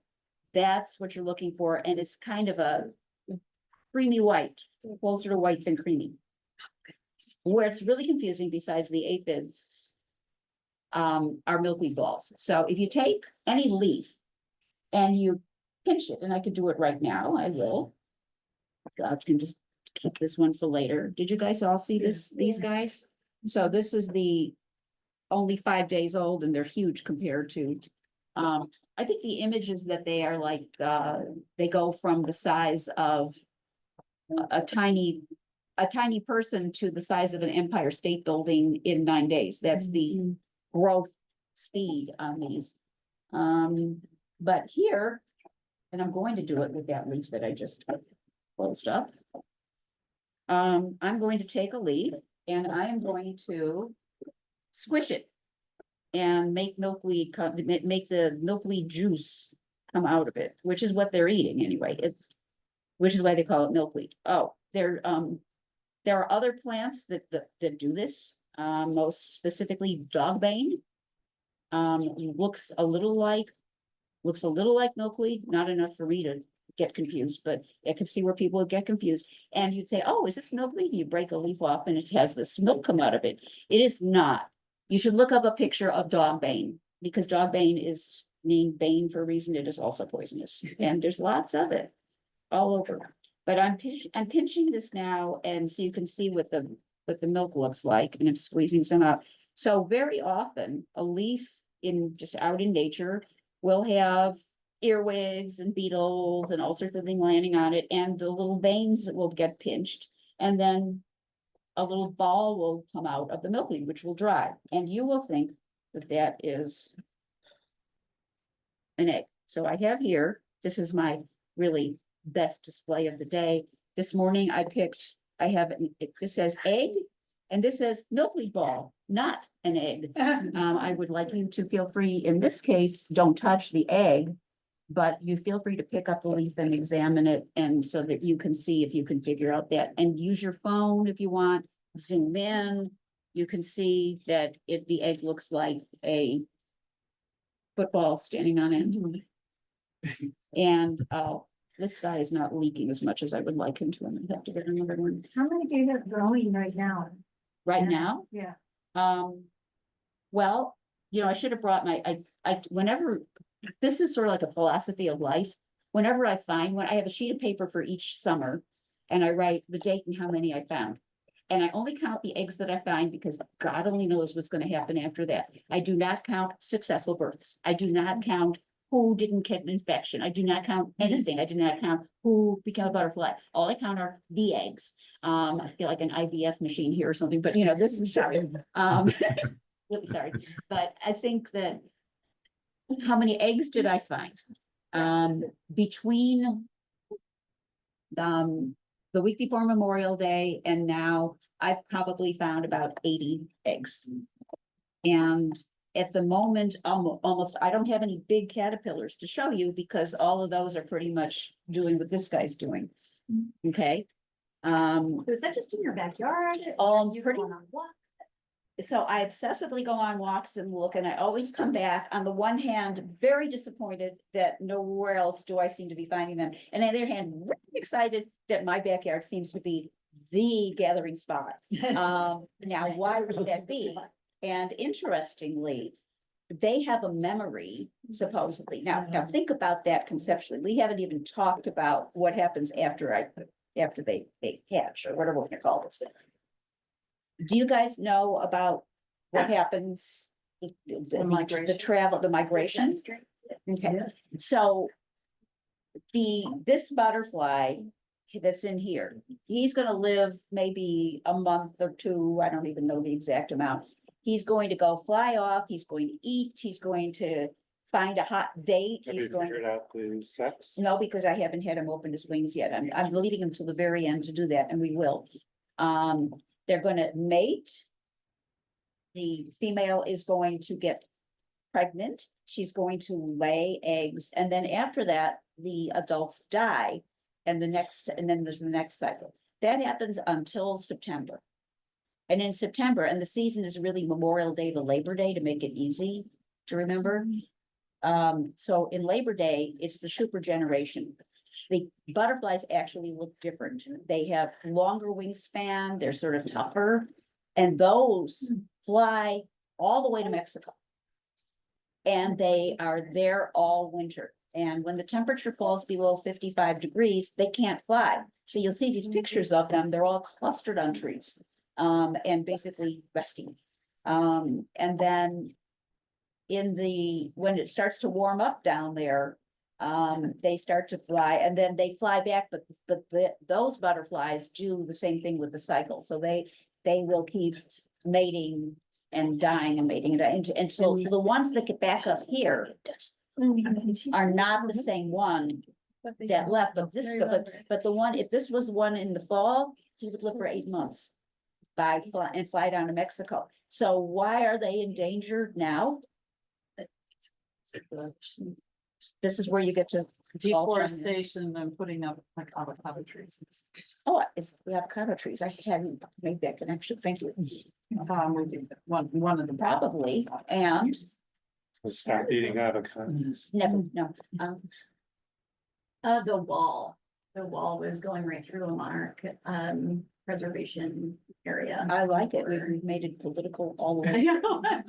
that's what you're looking for. And it's kind of a creamy white, closer to white than creamy. Where it's really confusing, besides the aphids, are milkweed balls. So if you take any leaf and you pinch it, and I could do it right now, I will. I can just keep this one for later. Did you guys all see this, these guys? So this is the only 5 days old and they're huge compared to. I think the images that they are like, they go from the size of a tiny person to the size of an Empire State Building in 9 days. That's the growth speed on these. But here, and I'm going to do it with that leaf that I just closed up. I'm going to take a leaf and I am going to squish it and make milkweed, make the milkweed juice come out of it, which is what they're eating anyway. Which is why they call it milkweed. Oh, there are other plants that do this, most specifically dogbane. Looks a little like milkweed, not enough for me to get confused, but I can see where people would get confused. And you'd say, oh, is this milkweed? You break a leaf off and it has this milk come out of it. It is not. You should look up a picture of dogbane because dogbane is named bane for a reason. It is also poisonous and there's lots of it all over. But I'm pinching this now and so you can see what the milk looks like and I'm squeezing some out. So very often a leaf just out in nature will have earwigs and beetles and all sorts of things landing on it and the little veins will get pinched and then a little ball will come out of the milkweed, which will dry, and you will think that is an egg. So I have here, this is my really best display of the day. This morning this says egg, and this says milkweed ball, not an egg. I would like you to feel free, in this case, don't touch the egg, but you feel free to pick up the leaf and examine it and so that you can see if you can figure out that and use your phone if you want, zoom in. You can see that the egg looks like a football standing on end. And this guy is not leaking as much as I would like him to. I'm gonna have to get another one. How many do you have growing right now? Right now? Yeah. Well, I should have brought whenever, this is sort of like a philosophy of life. Whenever I find one, I have a sheet of paper for each summer and I write the date and how many I found. And I only count the eggs that I find because God only knows what's going to happen after that. I do not count successful births. I do not count who didn't get an infection. I do not count anything. I do not count who became a butterfly. All I count are the eggs. I feel like an IVF machine here or something, but this is sorry. Really sorry. But I think that how many eggs did I find? Between the week before Memorial Day and now I've probably found about 80 eggs. And at the moment, almost, I don't have any big caterpillars to show you because all of those are pretty much doing what this guy's doing. Okay. So is that just in your backyard? You pretty on walks? So I obsessively go on walks and look, and I always come back on the one hand, very disappointed that nowhere else do I seem to be finding them. And on the other hand, really excited that my backyard seems to be the gathering spot. Now, why would that be? And interestingly, they have a memory, supposedly. Now think about that conceptually. We haven't even talked about what happens after they hatch or whatever we're gonna call this thing. Do you guys know about what happens? The travel, the migration? Okay, so this butterfly that's in here, he's gonna live maybe a month or two. I don't even know the exact amount. He's going to go fly off. He's going to eat. He's going to find a hot date. Have He's you going figured out the sex? No, because I haven't had him open his wings yet. I'm leaving him to the very end to do that, and we will. They're gonna mate. The female is going to get pregnant. She's going to lay eggs, and then after that, the adults die, and then there's the next cycle. That happens until September. And in September, and the season is really Memorial Day to Labor Day to make it easy to remember. So in Labor Day, it's the super generation. The butterflies actually look different. They have longer wingspan, they're sort of tougher, and those fly all the way to Mexico. And they are there all winter. And when the temperature falls below 55 degrees, they can't fly. So you'll see these pictures of them, they're all clustered on trees. And basically resting. And then when it starts to warm up down there, they start to fly and then they fly back, but those butterflies do the same thing with the cycle. So they will keep mating and dying and mating and dying. And so the ones that get back up here are not the same one that left, but the one, if this was the one in the fall, he would live for 8 months and fly down to Mexico. So why are they endangered now? This is where you get to Deforestation and putting up like avocado trees. oh, it's the avocado trees. I hadn't made that connection. Thank you. That's how I'm moving, one of them. Probably, and Stop eating avocados. never, no, The wall was going right through a Monarch, preservation area. I like it. We've made it political all the way.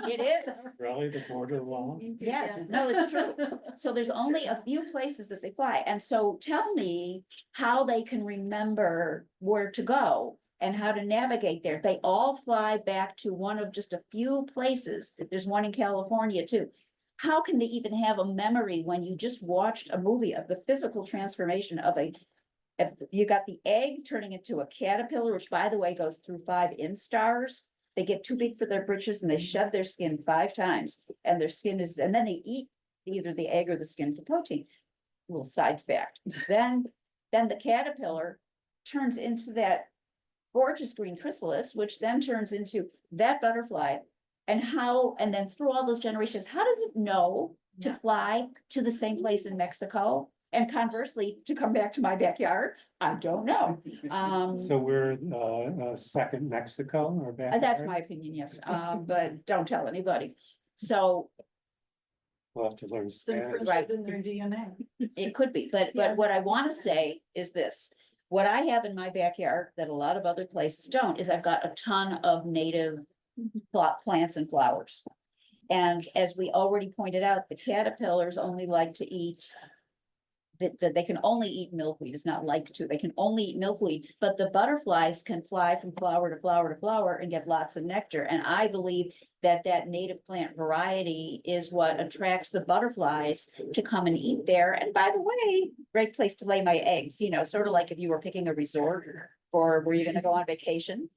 It is. Really, the border wall? Yes, no, it's true. So there's only a few places that they fly. And so tell me how they can remember where to go and how to navigate there. They all fly back to one of just a few places. There's one in California too. How can they even have a memory when you just watched a movie of the physical transformation of if you got the egg turning into a caterpillar, which by the way goes through 5 instars. They get too big for their britches and they shed their skin 5 times and their skin is, and then they eat either the egg or the skin for protein. Little side fact. Then the caterpillar turns into that gorgeous green chrysalis, which then turns into that butterfly. And then through all those generations, how does it know to fly to the same place in Mexico? And conversely, to come back to my backyard? I don't know. So we're second Mexico or back? That's my opinion, yes, but don't tell anybody. So We'll have to learn It's Spanish. encrypted in their DNA. it could be, but what I want to say is this. What I have in my backyard that a lot of other places don't is I've got a ton of native plants and flowers. And as we already pointed out, the caterpillars only like to eat that they can only eat milkweed. It's not like to, they can only eat milkweed, but the butterflies can fly from flower to flower to flower and get lots of nectar. And I believe that native plant variety is what attracts the butterflies to come and eat there. And by the way, great place to lay my eggs, sort of like if you were picking a resort or were you gonna go on vacation,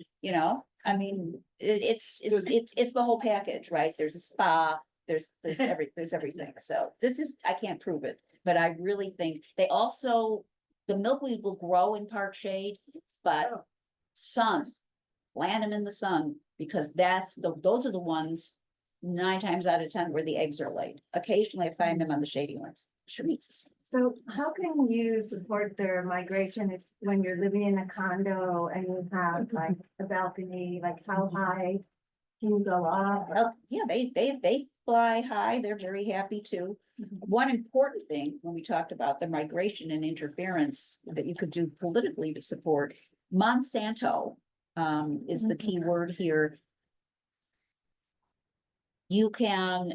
I mean, it's the whole package, right? There's a spa, there's everything. So this is, I can't prove it, but I really think the milkweed will grow in park shade, but sun, plant them in the sun, because those are the ones 9 times out of 10 where the eggs are laid. Occasionally I find them on the shady ones. Sharice. So how can you support their migration when you're living in a condo and you have like a balcony, like how high can you go up? Well, yeah, they fly high. They're very happy too. One important thing when we talked about the migration and interference that you could do politically to support, Monsanto is the key word here. You can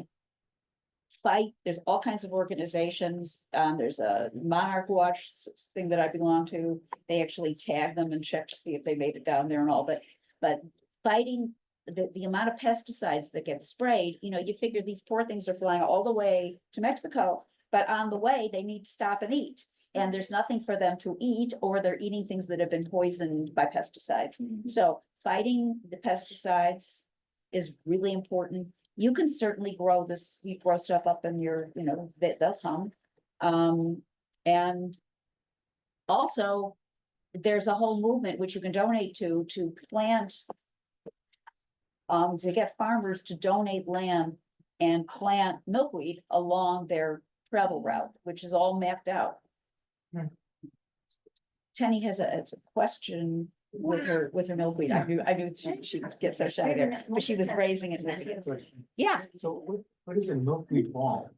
fight, there's all kinds of organizations. There's a Monarch Watch thing that I belong to. They actually tag them and check to see if they made it down there and all, but fighting the amount of pesticides that get sprayed, you figure these poor things are flying all the way to Mexico, but on the way they need to stop and eat. And there's nothing for them to eat, or they're eating things that have been poisoned by pesticides. So fighting the pesticides is really important. You can certainly grow stuff up in your, they'll come. And also there's a whole movement which you can donate to plant, to get farmers to donate land and plant milkweed along their travel route, which is all mapped out. Tenny has a question with her milkweed. I knew she'd get so shy there, but she was raising it. Yeah. So what is a milkweed ball?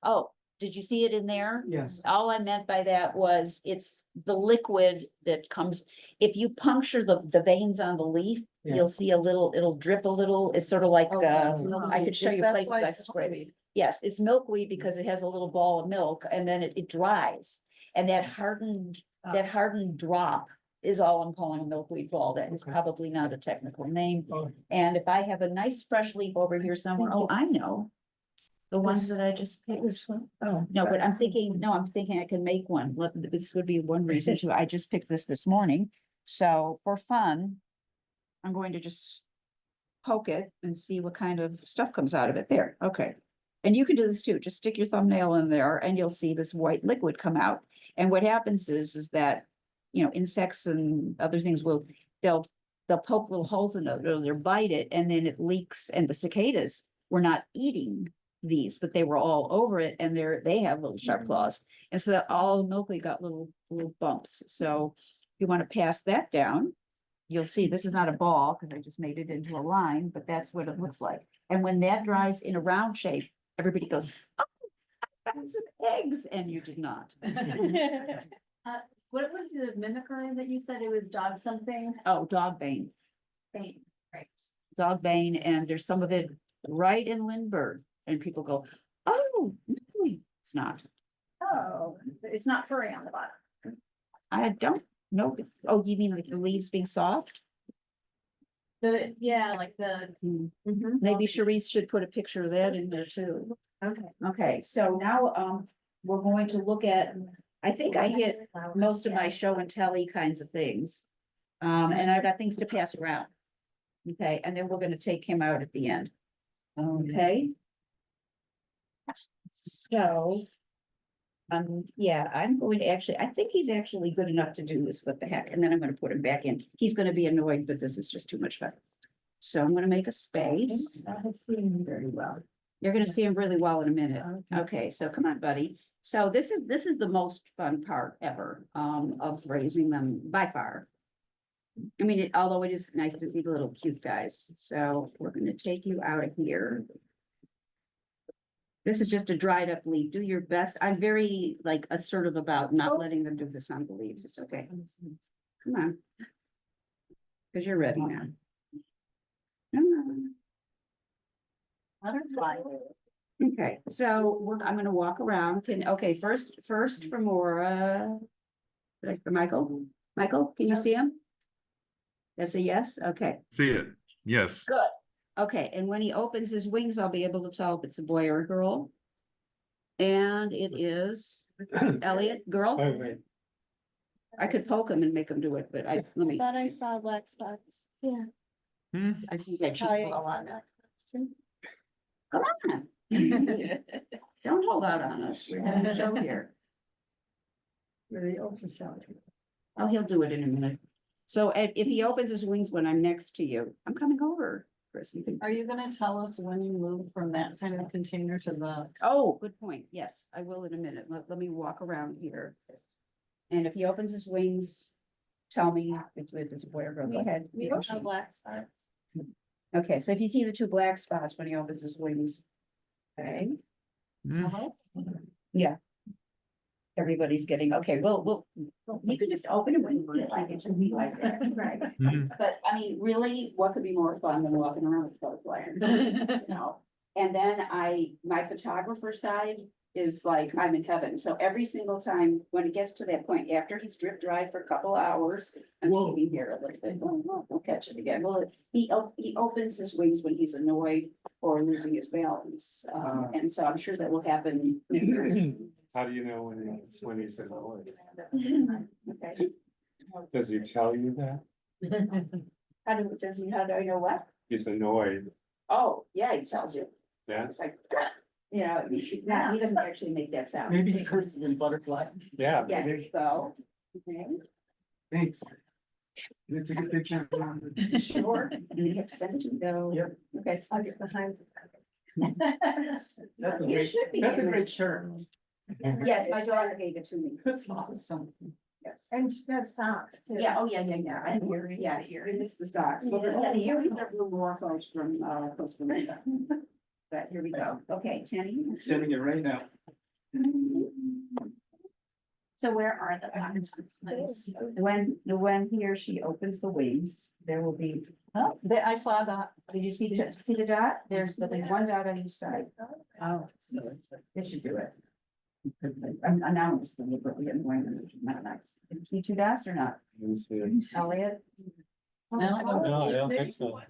Oh, did you see it in there? Yes. All I meant by that was it's the liquid that comes, if you puncture the veins on the leaf, you'll see it'll drip a little. It's sort of like, I could show you places I sprayed. Yes, it's milkweed because it has a little ball of milk and then it dries. And that hardened drop is all I'm calling a milkweed ball. That is Okay. probably not a technical name. Oh. And if I have a nice fresh leaf over here somewhere, oh, I know. The ones that I just picked. This one? Oh. No, but I'm thinking I can make one. This would be one reason to, I just picked this morning. So for fun, I'm going to just poke it and see what kind of stuff comes out of it there. Okay. And you can do this too. Just stick your thumbnail in there and you'll see this white liquid come out. And what happens is that, insects and other things they'll poke little holes in it, or they'll bite it, and then it leaks. And the cicadas were not eating these, but they were all over it, and they have little sharp claws. And so that all the milkweed got little bumps. So if you want to pass that down, you'll see this is not a ball because I just made it into a line, but that's what it looks like. And when that dries in a round shape, everybody goes, oh, I found some eggs, and you did not. What was the mimicry that you said it was dog something? Oh, dog bane, Bane, right. dog bane, and there's some of it right in Lindbergh, and people go, oh, milkweed. It's not. Oh, it's not furry on the bottom. I don't know. Oh, you mean like the leaves being soft? Like the. Mhm. Maybe Charisse should put a picture of that in there too. Okay. Okay, so now, we're going to look at, I think I hit most of my show and telly kinds of things. And I've got things to pass around. Okay, and then we're gonna take him out at the end. Okay. So. Yeah, I'm going to I think he's actually good enough to do this, what the heck, and then I'm gonna put him back in. He's gonna be annoyed, but this is just too much fun. So I'm gonna make a space. I have seen him very well. You're gonna see him really well in a minute. Okay, so come on, buddy. So this is the most fun part ever, of raising them by far. I mean, although it is nice to see the little cute guys. So we're gonna take you out of here. This is just a dried up leaf. Do your best. I'm very assertive about not letting them do this on the leaves. It's okay. Come on. Cause you're ready now. Come on. Butterfly. Okay, so I'm gonna walk around. First for Maura. For Michael, can you see him? That's a yes, okay, See it? Yes. good. Okay, and when he opens his wings, I'll be able to tell if it's a boy or a girl. And it is Elliot, girl. Wait. I could poke him and make him do it, but let me, Thought I saw black spots. Yeah. I see that. Oh, yeah, you saw black spots too. Come on. See, don't hold out on us. We're having a show here. Really ultrasound. Oh, he'll do it in a minute. So if he opens his wings when I'm next to you, I'm coming over, Chris. You can. Are you gonna tell us when you move from that kind of container to the? Oh, good point. Yes, I will in a minute. Let me walk around here. And if he opens his wings, tell me if it's a boy or girl. Go ahead. We don't have black spots. Okay, so if you see the two black spots when he opens his wings. Okay. Mm. Yeah. Everybody's getting, okay, well, you can just open it when you feel like it, just be like that. Right. Mhm. But I mean, really, what could be more fun than walking around with a butterfly? No. And then my photographer side is like, I'm in heaven. So every single time when it gets to that point, after he's drip dried for a couple hours, I'm keeping here a little bit. We'll catch it again. Well, he opens his wings when he's annoyed or losing his balance. And so I'm sure that will happen. How do you know when he's annoyed? Okay. Does he tell you that? How do I know what? He's annoyed. Oh, yeah, he tells you. Yeah, It's like, he doesn't actually make that sound. Maybe he curses in butterfly. yeah. Yeah, there you go. Okay, Thanks. Can I take a picture? sure. And you have to send it to me though. Yep. Okay. I'll get behind. That's a You great, should be that's a getting great it. shirt. Yes, my daughter gave it to me. That's awesome. Yes. And she has socks too. Yeah, oh, yeah. I hear, yeah, you missed the socks. Well, the earrings are blue Morocco's from, Costa Rica. But here we go. Okay, Tenny. Sending it right now. So where are the flowers? When he or she opens the wings, there will be, Oh, I saw that. did you see the dot? There's one dot on each side. Oh, it should do it. I'm now just deliberately annoying them, not nice. Did you see two dots or not? Elliot? No, I don't think so.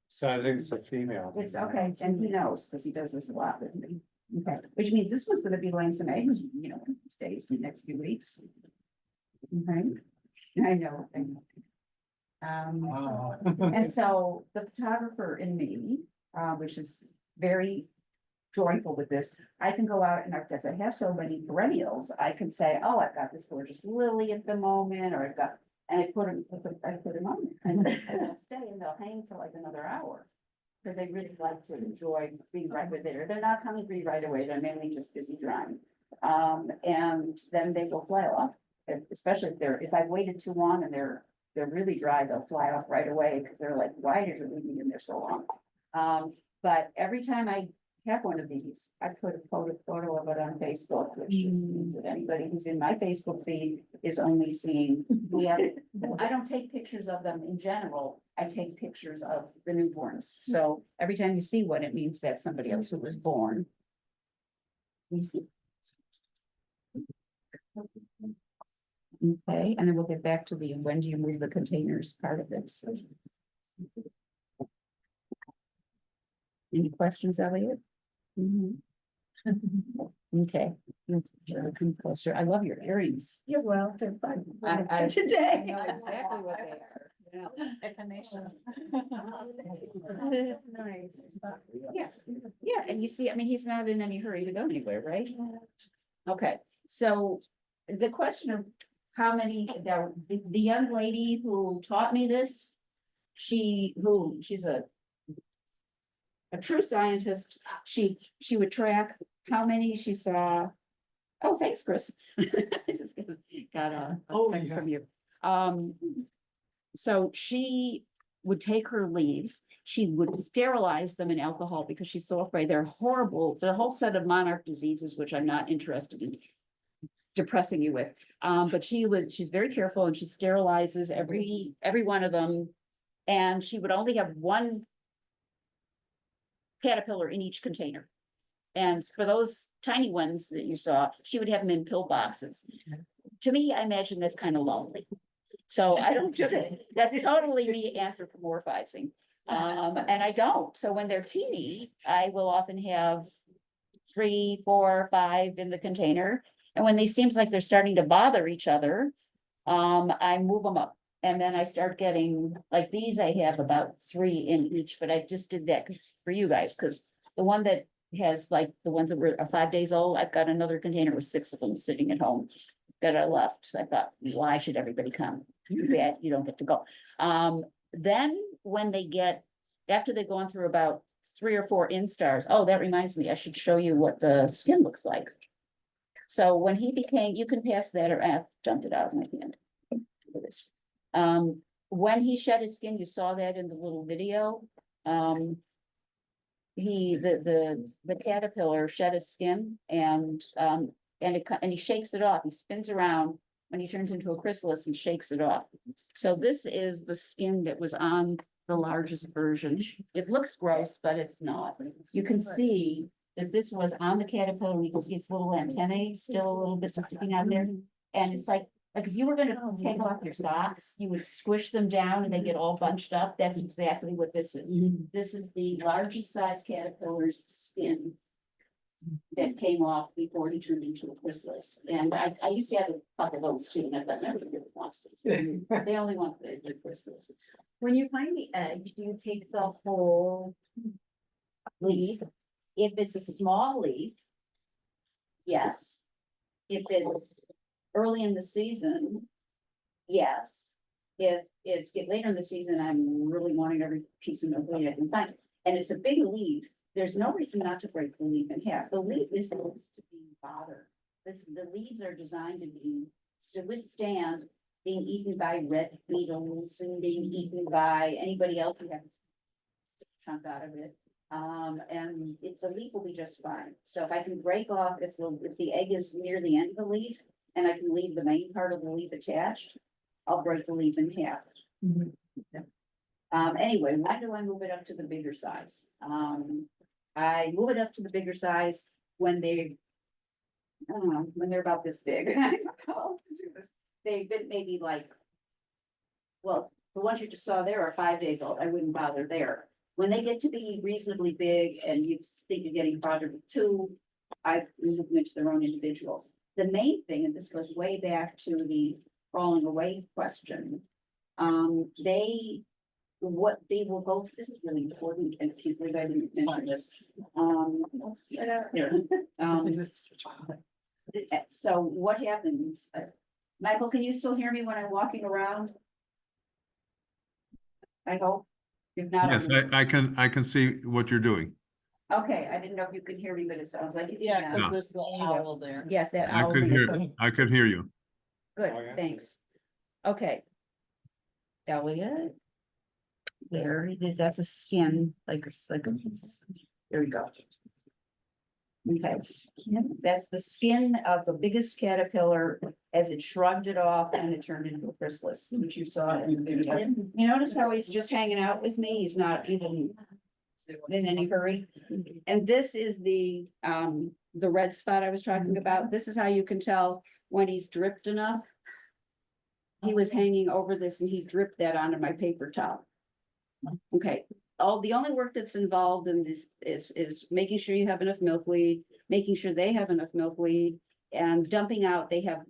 So I think it's a female. It's okay, and he knows, because he does this a lot with me. Okay, which means this one's gonna be laying some eggs, you know, in these days, the next few weeks. Okay, I know, I know. And so the photographer in me, which is very joyful with this, I can go out and because I have so many perennials, I can say, oh, I've got this gorgeous lily at the moment, or I've got, and I put them on and they'll stay and they'll hang for like another hour. Because they really like to enjoy being right with it. They're not hungry right away, they're mainly just busy drying. And then they will fly off, especially if I've waited too long and they're really dry, they'll fly off right away because they're like, why did you leave me in there so long? But every time I have one of these, I put a photo of it on Facebook, which just means that anybody who's in my Facebook feed is only seeing whoever. I don't take pictures of them in general. I take pictures of the newborns. So every time you see one, it means that's somebody else who was born. You see? Okay, and then we'll get back to the when do you move the containers part of this. Any questions, Elliot? Okay. Come closer. I love your earrings. You're welcome. I Today. know exactly what they are. Yeah. Nice. Yeah, yeah, and you see, I mean, he's not in any hurry to go anywhere, right? Okay, so the question of how many, the young lady who taught me this, she's a true scientist. She would track how many she saw. Oh, thanks, Chris. I just got a text from you. So she would take her leaves, she would sterilize them in alcohol because she's so afraid they're horrible. There's a whole set of monarch diseases, which I'm not interested in depressing you with. But she's very careful and she sterilizes every one of them. And she would only have one caterpillar in each container. And for those tiny ones that you saw, she would have them in pill boxes. To me, I imagine that's kind of lonely. So I don't do that. That's totally me anthropomorphizing. And I don't. So when they're teeny, I will often have 3, 4, 5 in the container. And when they seems like they're starting to bother each other, I move them up. And then I start getting, like these, I have about 3 in each, but I just did that for you guys, because the one that has like the ones that were 5 days old, I've got another container with 6 of them sitting at home that I left. I thought, why should everybody come? Too bad you don't get to go. Then when after they've gone through about 3 or 4 instars, oh, that reminds me, I should show you what the skin looks like. So when he became, you can pass that, or I dumped it out of my hand. When he shed his skin, you saw that in the little video. The caterpillar shed his skin and he shakes it off. He spins around when he turns into a chrysalis and shakes it off. So this is the skin that was on the largest version. It looks gross, but it's not. You can see that this was on the caterpillar. You can see its little antennae still a little bit sticking out there. And it's like if you were gonna take off your socks, you would squish them down and they get all bunched up. That's exactly what this is. This is the largest size caterpillar's skin that came off before he turned into a chrysalis. And I used to have a couple of those too, and I thought never really wants these. They only want the chrysalises. When you find the egg, do you take the whole Leaf. If it's a small leaf, yes. If it's early in the season, yes. If it's later in the season, I'm really wanting every piece of milkweed I can find. And it's a big leaf. There's no reason not to break the leaf in half. The leaf is supposed to be bothered. The leaves are designed to withstand being eaten by red beetles and being eaten by anybody else who has a chunk out of it. And the leaf will be just fine. So if I can break off, if the egg is near the end of the leaf and I can leave the main part of the leaf attached, I'll break the leaf in half. Anyway, why do I move it up to the bigger size? I move it up to the bigger size when I don't know, when they're about this big. I don't know how else to do this. They've been maybe like, well, the ones you just saw there are 5 days old. I wouldn't bother there. When they get to be reasonably big and you think you're getting bothered with two, I move them into their own individual. The main thing, and this goes way back to the falling away question. What they will go, this is really important, and if you believe I didn't mention this. So what happens, Michael, can you still hear me when I'm walking around? I hope. If not. Yes, I can see what you're doing. Okay, I didn't know if you could hear me, but it sounds like. you Yeah, can. because No. there's the owl there. Yes, that I owl could thing is so I could hear you. good, Oh, yeah. thanks. Okay. Elliot. There, that's a skin, there we go. Okay, that's the skin of the biggest caterpillar as it shrugged it off and it turned into a chrysalis, which you saw in the video. You notice how he's just hanging out with me? He's not even in any hurry. And this is the red spot I was talking about. This is how you can tell when he's dripped enough. He was hanging over this and he dripped that onto my paper towel. Okay, the only work that's involved in this is making sure you have enough milkweed, making sure they have enough milkweed, and dumping out, they have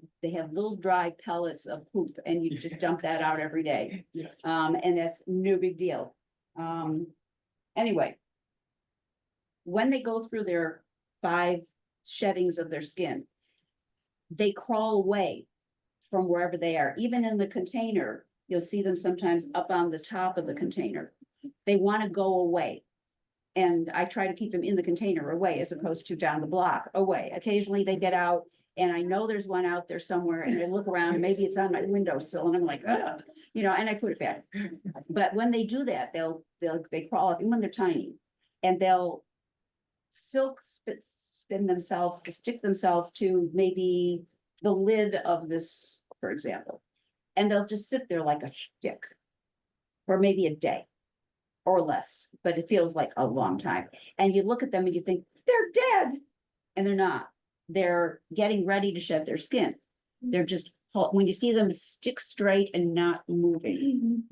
little dry pellets of poop, and you just dump that out every day. And that's no big deal. Anyway. When they go through their 5 sheddings of their skin, they crawl away from wherever they are, even in the container. You'll see them sometimes up on the top of the container. They want to go away. And I try to keep them in the container away as opposed to down the block away. Occasionally they get out and I know there's one out there somewhere and I look around, and maybe it's on my windowsill and I'm like, ugh, and I put it back. But when they do that, they crawl up, even when they're tiny, and they'll spin themselves to stick themselves to maybe the lid of this, for example. And they'll just sit there like a stick for maybe a day or less, but it feels like a long time. And you look at them and you think, they're dead. And they're not. They're getting ready to shed their skin. They're just, when you see them stick straight and not moving.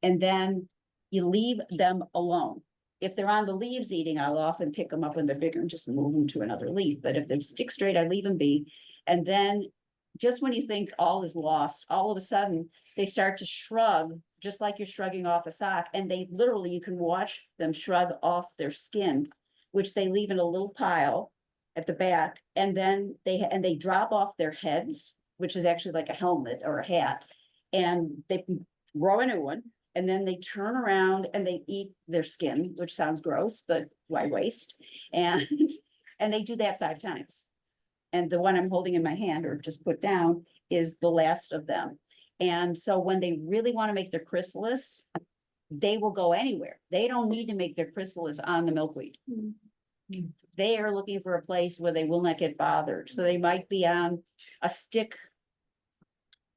And then you leave them alone. If they're on the leaves eating, I'll often pick them up when they're bigger and just move them to another leaf. But if they stick straight, I leave them be. And then just when you think all is lost, all of a sudden they start to shrug, just like you're shrugging off a sock. And they literally, you can watch them shrug off their skin, which they leave in a little pile at the back. And then they drop off their heads, which is actually like a helmet or a hat. And they grow a new one. And then they turn around and they eat their skin, which sounds gross, but why waste? And they do that 5 times. And the one I'm holding in my hand or just put down is the last of them. And so when they really want to make their chrysalis, they will go anywhere. They don't need to make their chrysalis on the milkweed. They are looking for a place where they will not get bothered. So they might be on a stick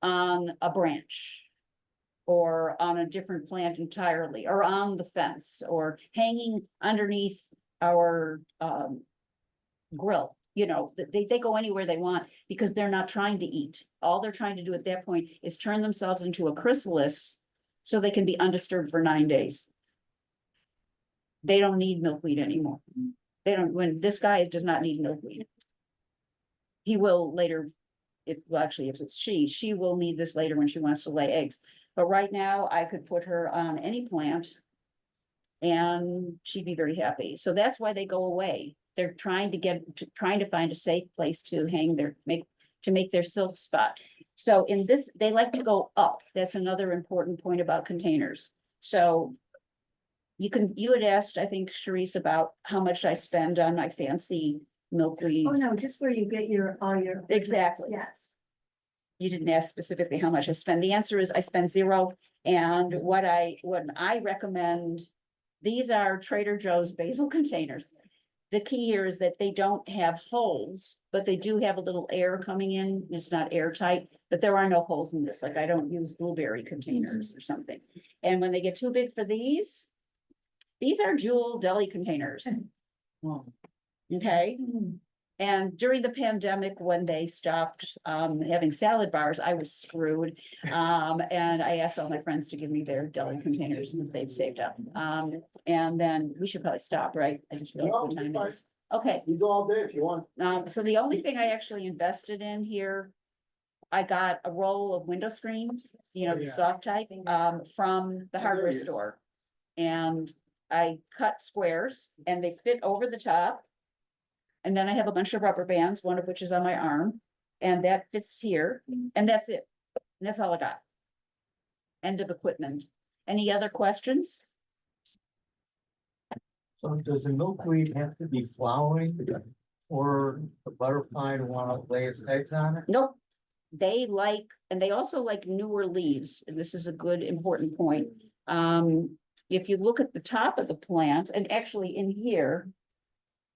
on a branch, or on a different plant entirely, or on the fence, or hanging underneath our grill. They go anywhere they want because they're not trying to eat. All they're trying to do at that point is turn themselves into a chrysalis so they can be undisturbed for 9 days. They don't need milkweed anymore. When this guy does not need milkweed. He will later, if it's she will need this later when she wants to lay eggs. But right now I could put her on any plant and she'd be very happy. So that's why they go away. They're trying to find a safe place to make their silk spot. So in this, they like to go up. That's another important point about containers. So you had asked, I think, Charisse, about how much I spend on my fancy milkweed. Oh, no, just where you get all your. Exactly. Yes. You didn't ask specifically how much I spend. The answer is I spend 0. And what I recommend, these are Trader Joe's basil containers. The key here is that they don't have holes, but they do have a little air coming in. It's not airtight, but there are no holes in this. Like I don't use blueberry containers or something. And when they get too big for these are Jewel deli containers. Okay. And during the pandemic, when they stopped having salad bars, I was screwed. And I asked all my friends to give me their deli containers that they'd saved up. And then we should probably stop, right? I just realized what time it is. Okay. You go all day if you want. So the only thing I actually invested in here, I got a roll of window screen, you know, the soft type, from the hardware store. And I cut squares and they fit over the top. And then I have a bunch of rubber bands, one of which is on my arm, and that fits here, and that's it. And that's all I got. End of equipment. Any other questions? So does the milkweed have to be flowering for the butterfly to want to lay its eggs on it? Nope. They like, and they also like newer leaves, and this is a good important point. If you look at the top of the plant, and actually in here,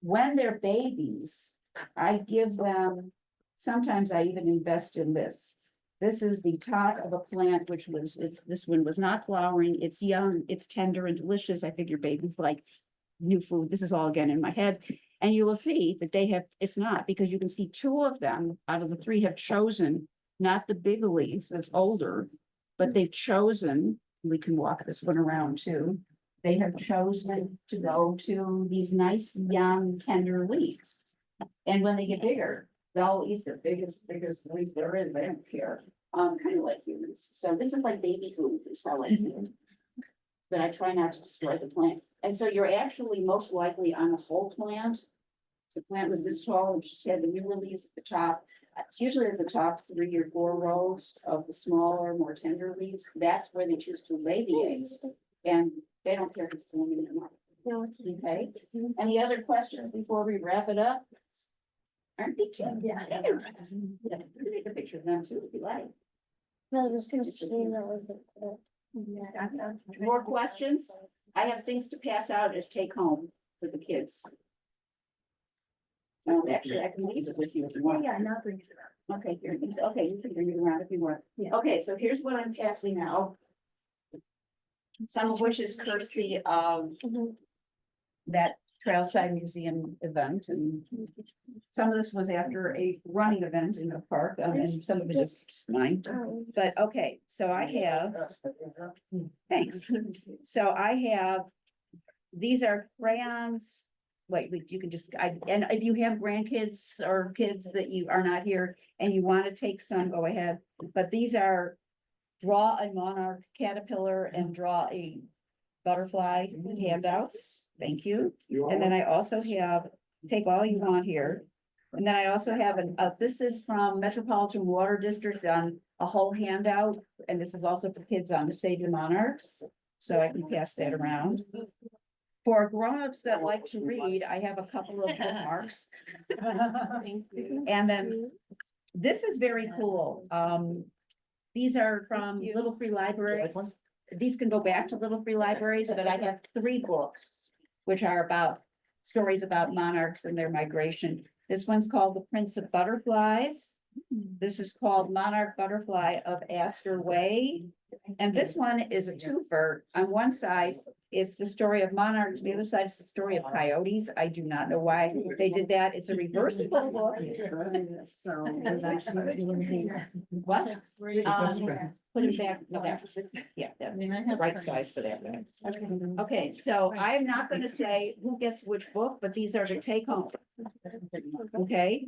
when they're babies, I give them, sometimes I even invest in this. This is the top of a plant, which was, this one was not flowering, it's young, it's tender and delicious. I figure babies like new food. This is all again in my head. And you will see that they have, it's not, because you can see two of them out of the three have chosen, not the big leaf that's older, but they've chosen, we can walk this one around too. They have chosen to go to these nice, young, tender leaves. And when they get bigger, they'll eat the biggest leaf there is, they don't care. Kind of like humans. So this is like baby food, is how I see it. But I try not to destroy the plant. And so you're actually most likely on the whole plant. The plant was this tall and just had the newer leaves at the top. It's usually at the top 3 or 4 rows of the smaller, more tender leaves. That's where they choose to lay the eggs. And they don't care if it's blooming or not. Okay, any other questions before we wrap it up? Aren't they cute? Yeah. Take a picture of them too, if you like. More questions? I have things to pass out as take home for the kids. Actually, I can leave it with you if you want. Yeah, not bring it around. Okay, here, okay, you can bring it around if you want. Okay, so here's what I'm passing out. Some of which is courtesy of that Trailside Museum event, and some of this was after a running event in the park, and some of it is just mine. But okay, so I have, thanks. So I have, these are crayons. Wait, you can just, and if you have grandkids or kids that you are not here and you want to take some, go ahead. But these are draw a monarch caterpillar and draw a butterfly handouts. Thank you. And then I also have, take all you want here. And then I also have this is from Metropolitan Water District on a whole handout. And this is also for kids on the Save the Monarchs. So I can pass that around. For grown-ups that like to read, I have a couple of bookmarks. And then this is very cool. These are from Little Free Libraries. These can go back to Little Free Libraries, but I have 3 books, which are about stories about monarchs and their migration. This one's called The Prince of Butterflies. This is called Monarch Butterfly of Astor Way. And this one is a twofer. On one side is the story of monarchs. The other side is the story of coyotes. I do not know why they did that. It's a reversible book. What? Put it back. No, yeah, that's the right size for that. Okay, so I'm not going to say who gets which book, but these are to take home. Okay.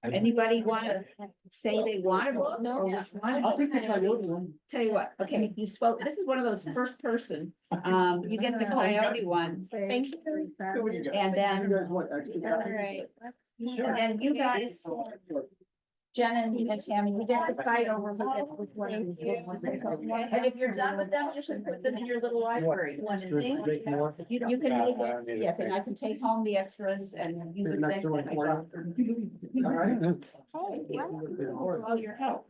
Anybody want to say they want a book or which one? I'll take the coyote one. Tell you what, okay, you spoke, this is one of those first person, you get the coyote one. Thank you. And then, All right. and then you guys, Jen and Tammy, you get to fight over who gets which one of these books. And if you're done with them, you should put them in your little library. Make more. You can make it, yes, and I can take home the extras and use it. Next one for you. All right. Oh, your help.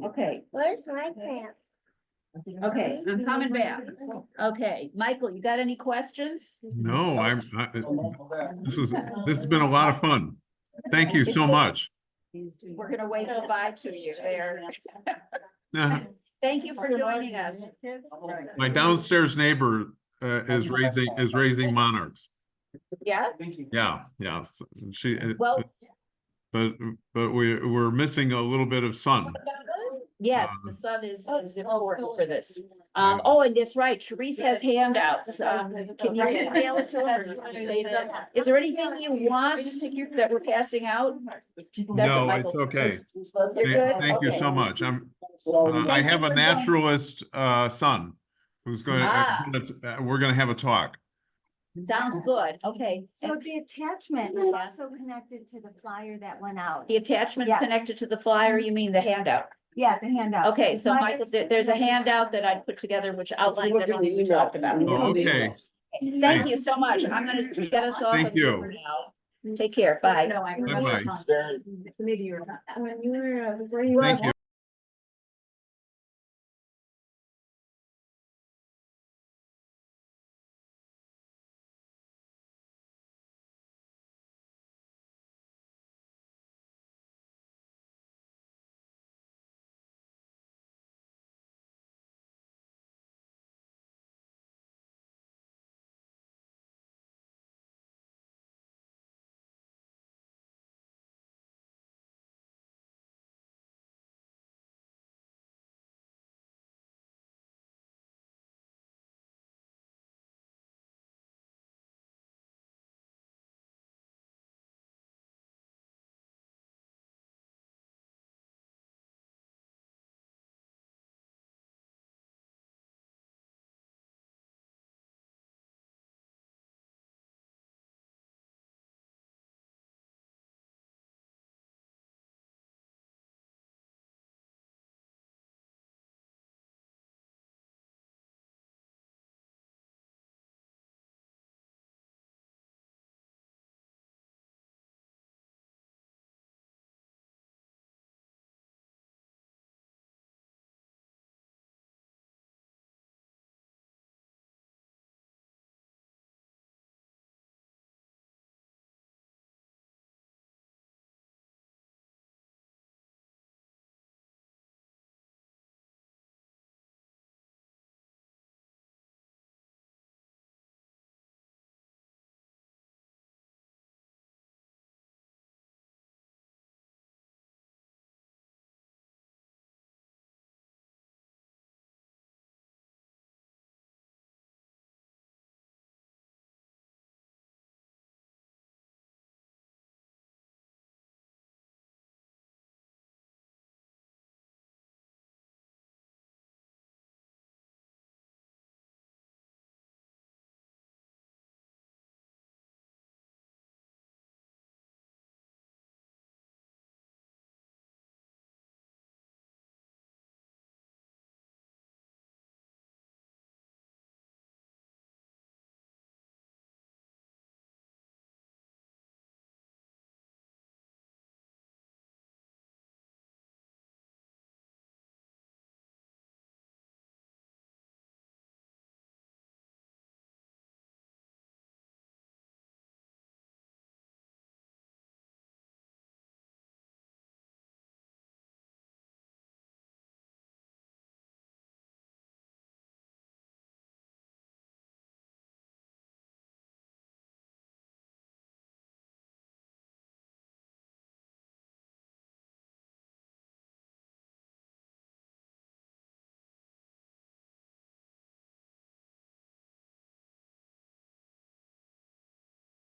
Okay, Where's my pants? okay, I'm coming back. Okay, Michael, you got any questions? No, this has been a lot of fun. Thank you so much. We're gonna wave goodbye to you there. Uh, Thank you for joining us. My downstairs neighbor is raising monarchs. Yeah, Yeah, yeah. She, well, but we're missing a little bit of sun. yes, the sun is important for this. I know. Oh, and that's right, Therese has handouts. Can you email it to her? Is there anything you want that we're passing out? That's what No, Michael it's okay. You're good? Thank you Okay. so much. I Thank have you a for naturalist, son who's going Ah. to, we're going to have a talk. Sounds good, okay. So the attachment is also connected to the flyer that went out. The attachment's Yeah. connected to the flyer, you mean the handout? Yeah, the handout. Okay, so Flyer Michael, there's a handout that I put together which outlines everything we talked about. Oh, okay. Thank you so much. I'm gonna get us off. Thank of you. Zoom now. Take care, bye. No, I Bye-bye. So maybe you're not. When you were, where you Thank were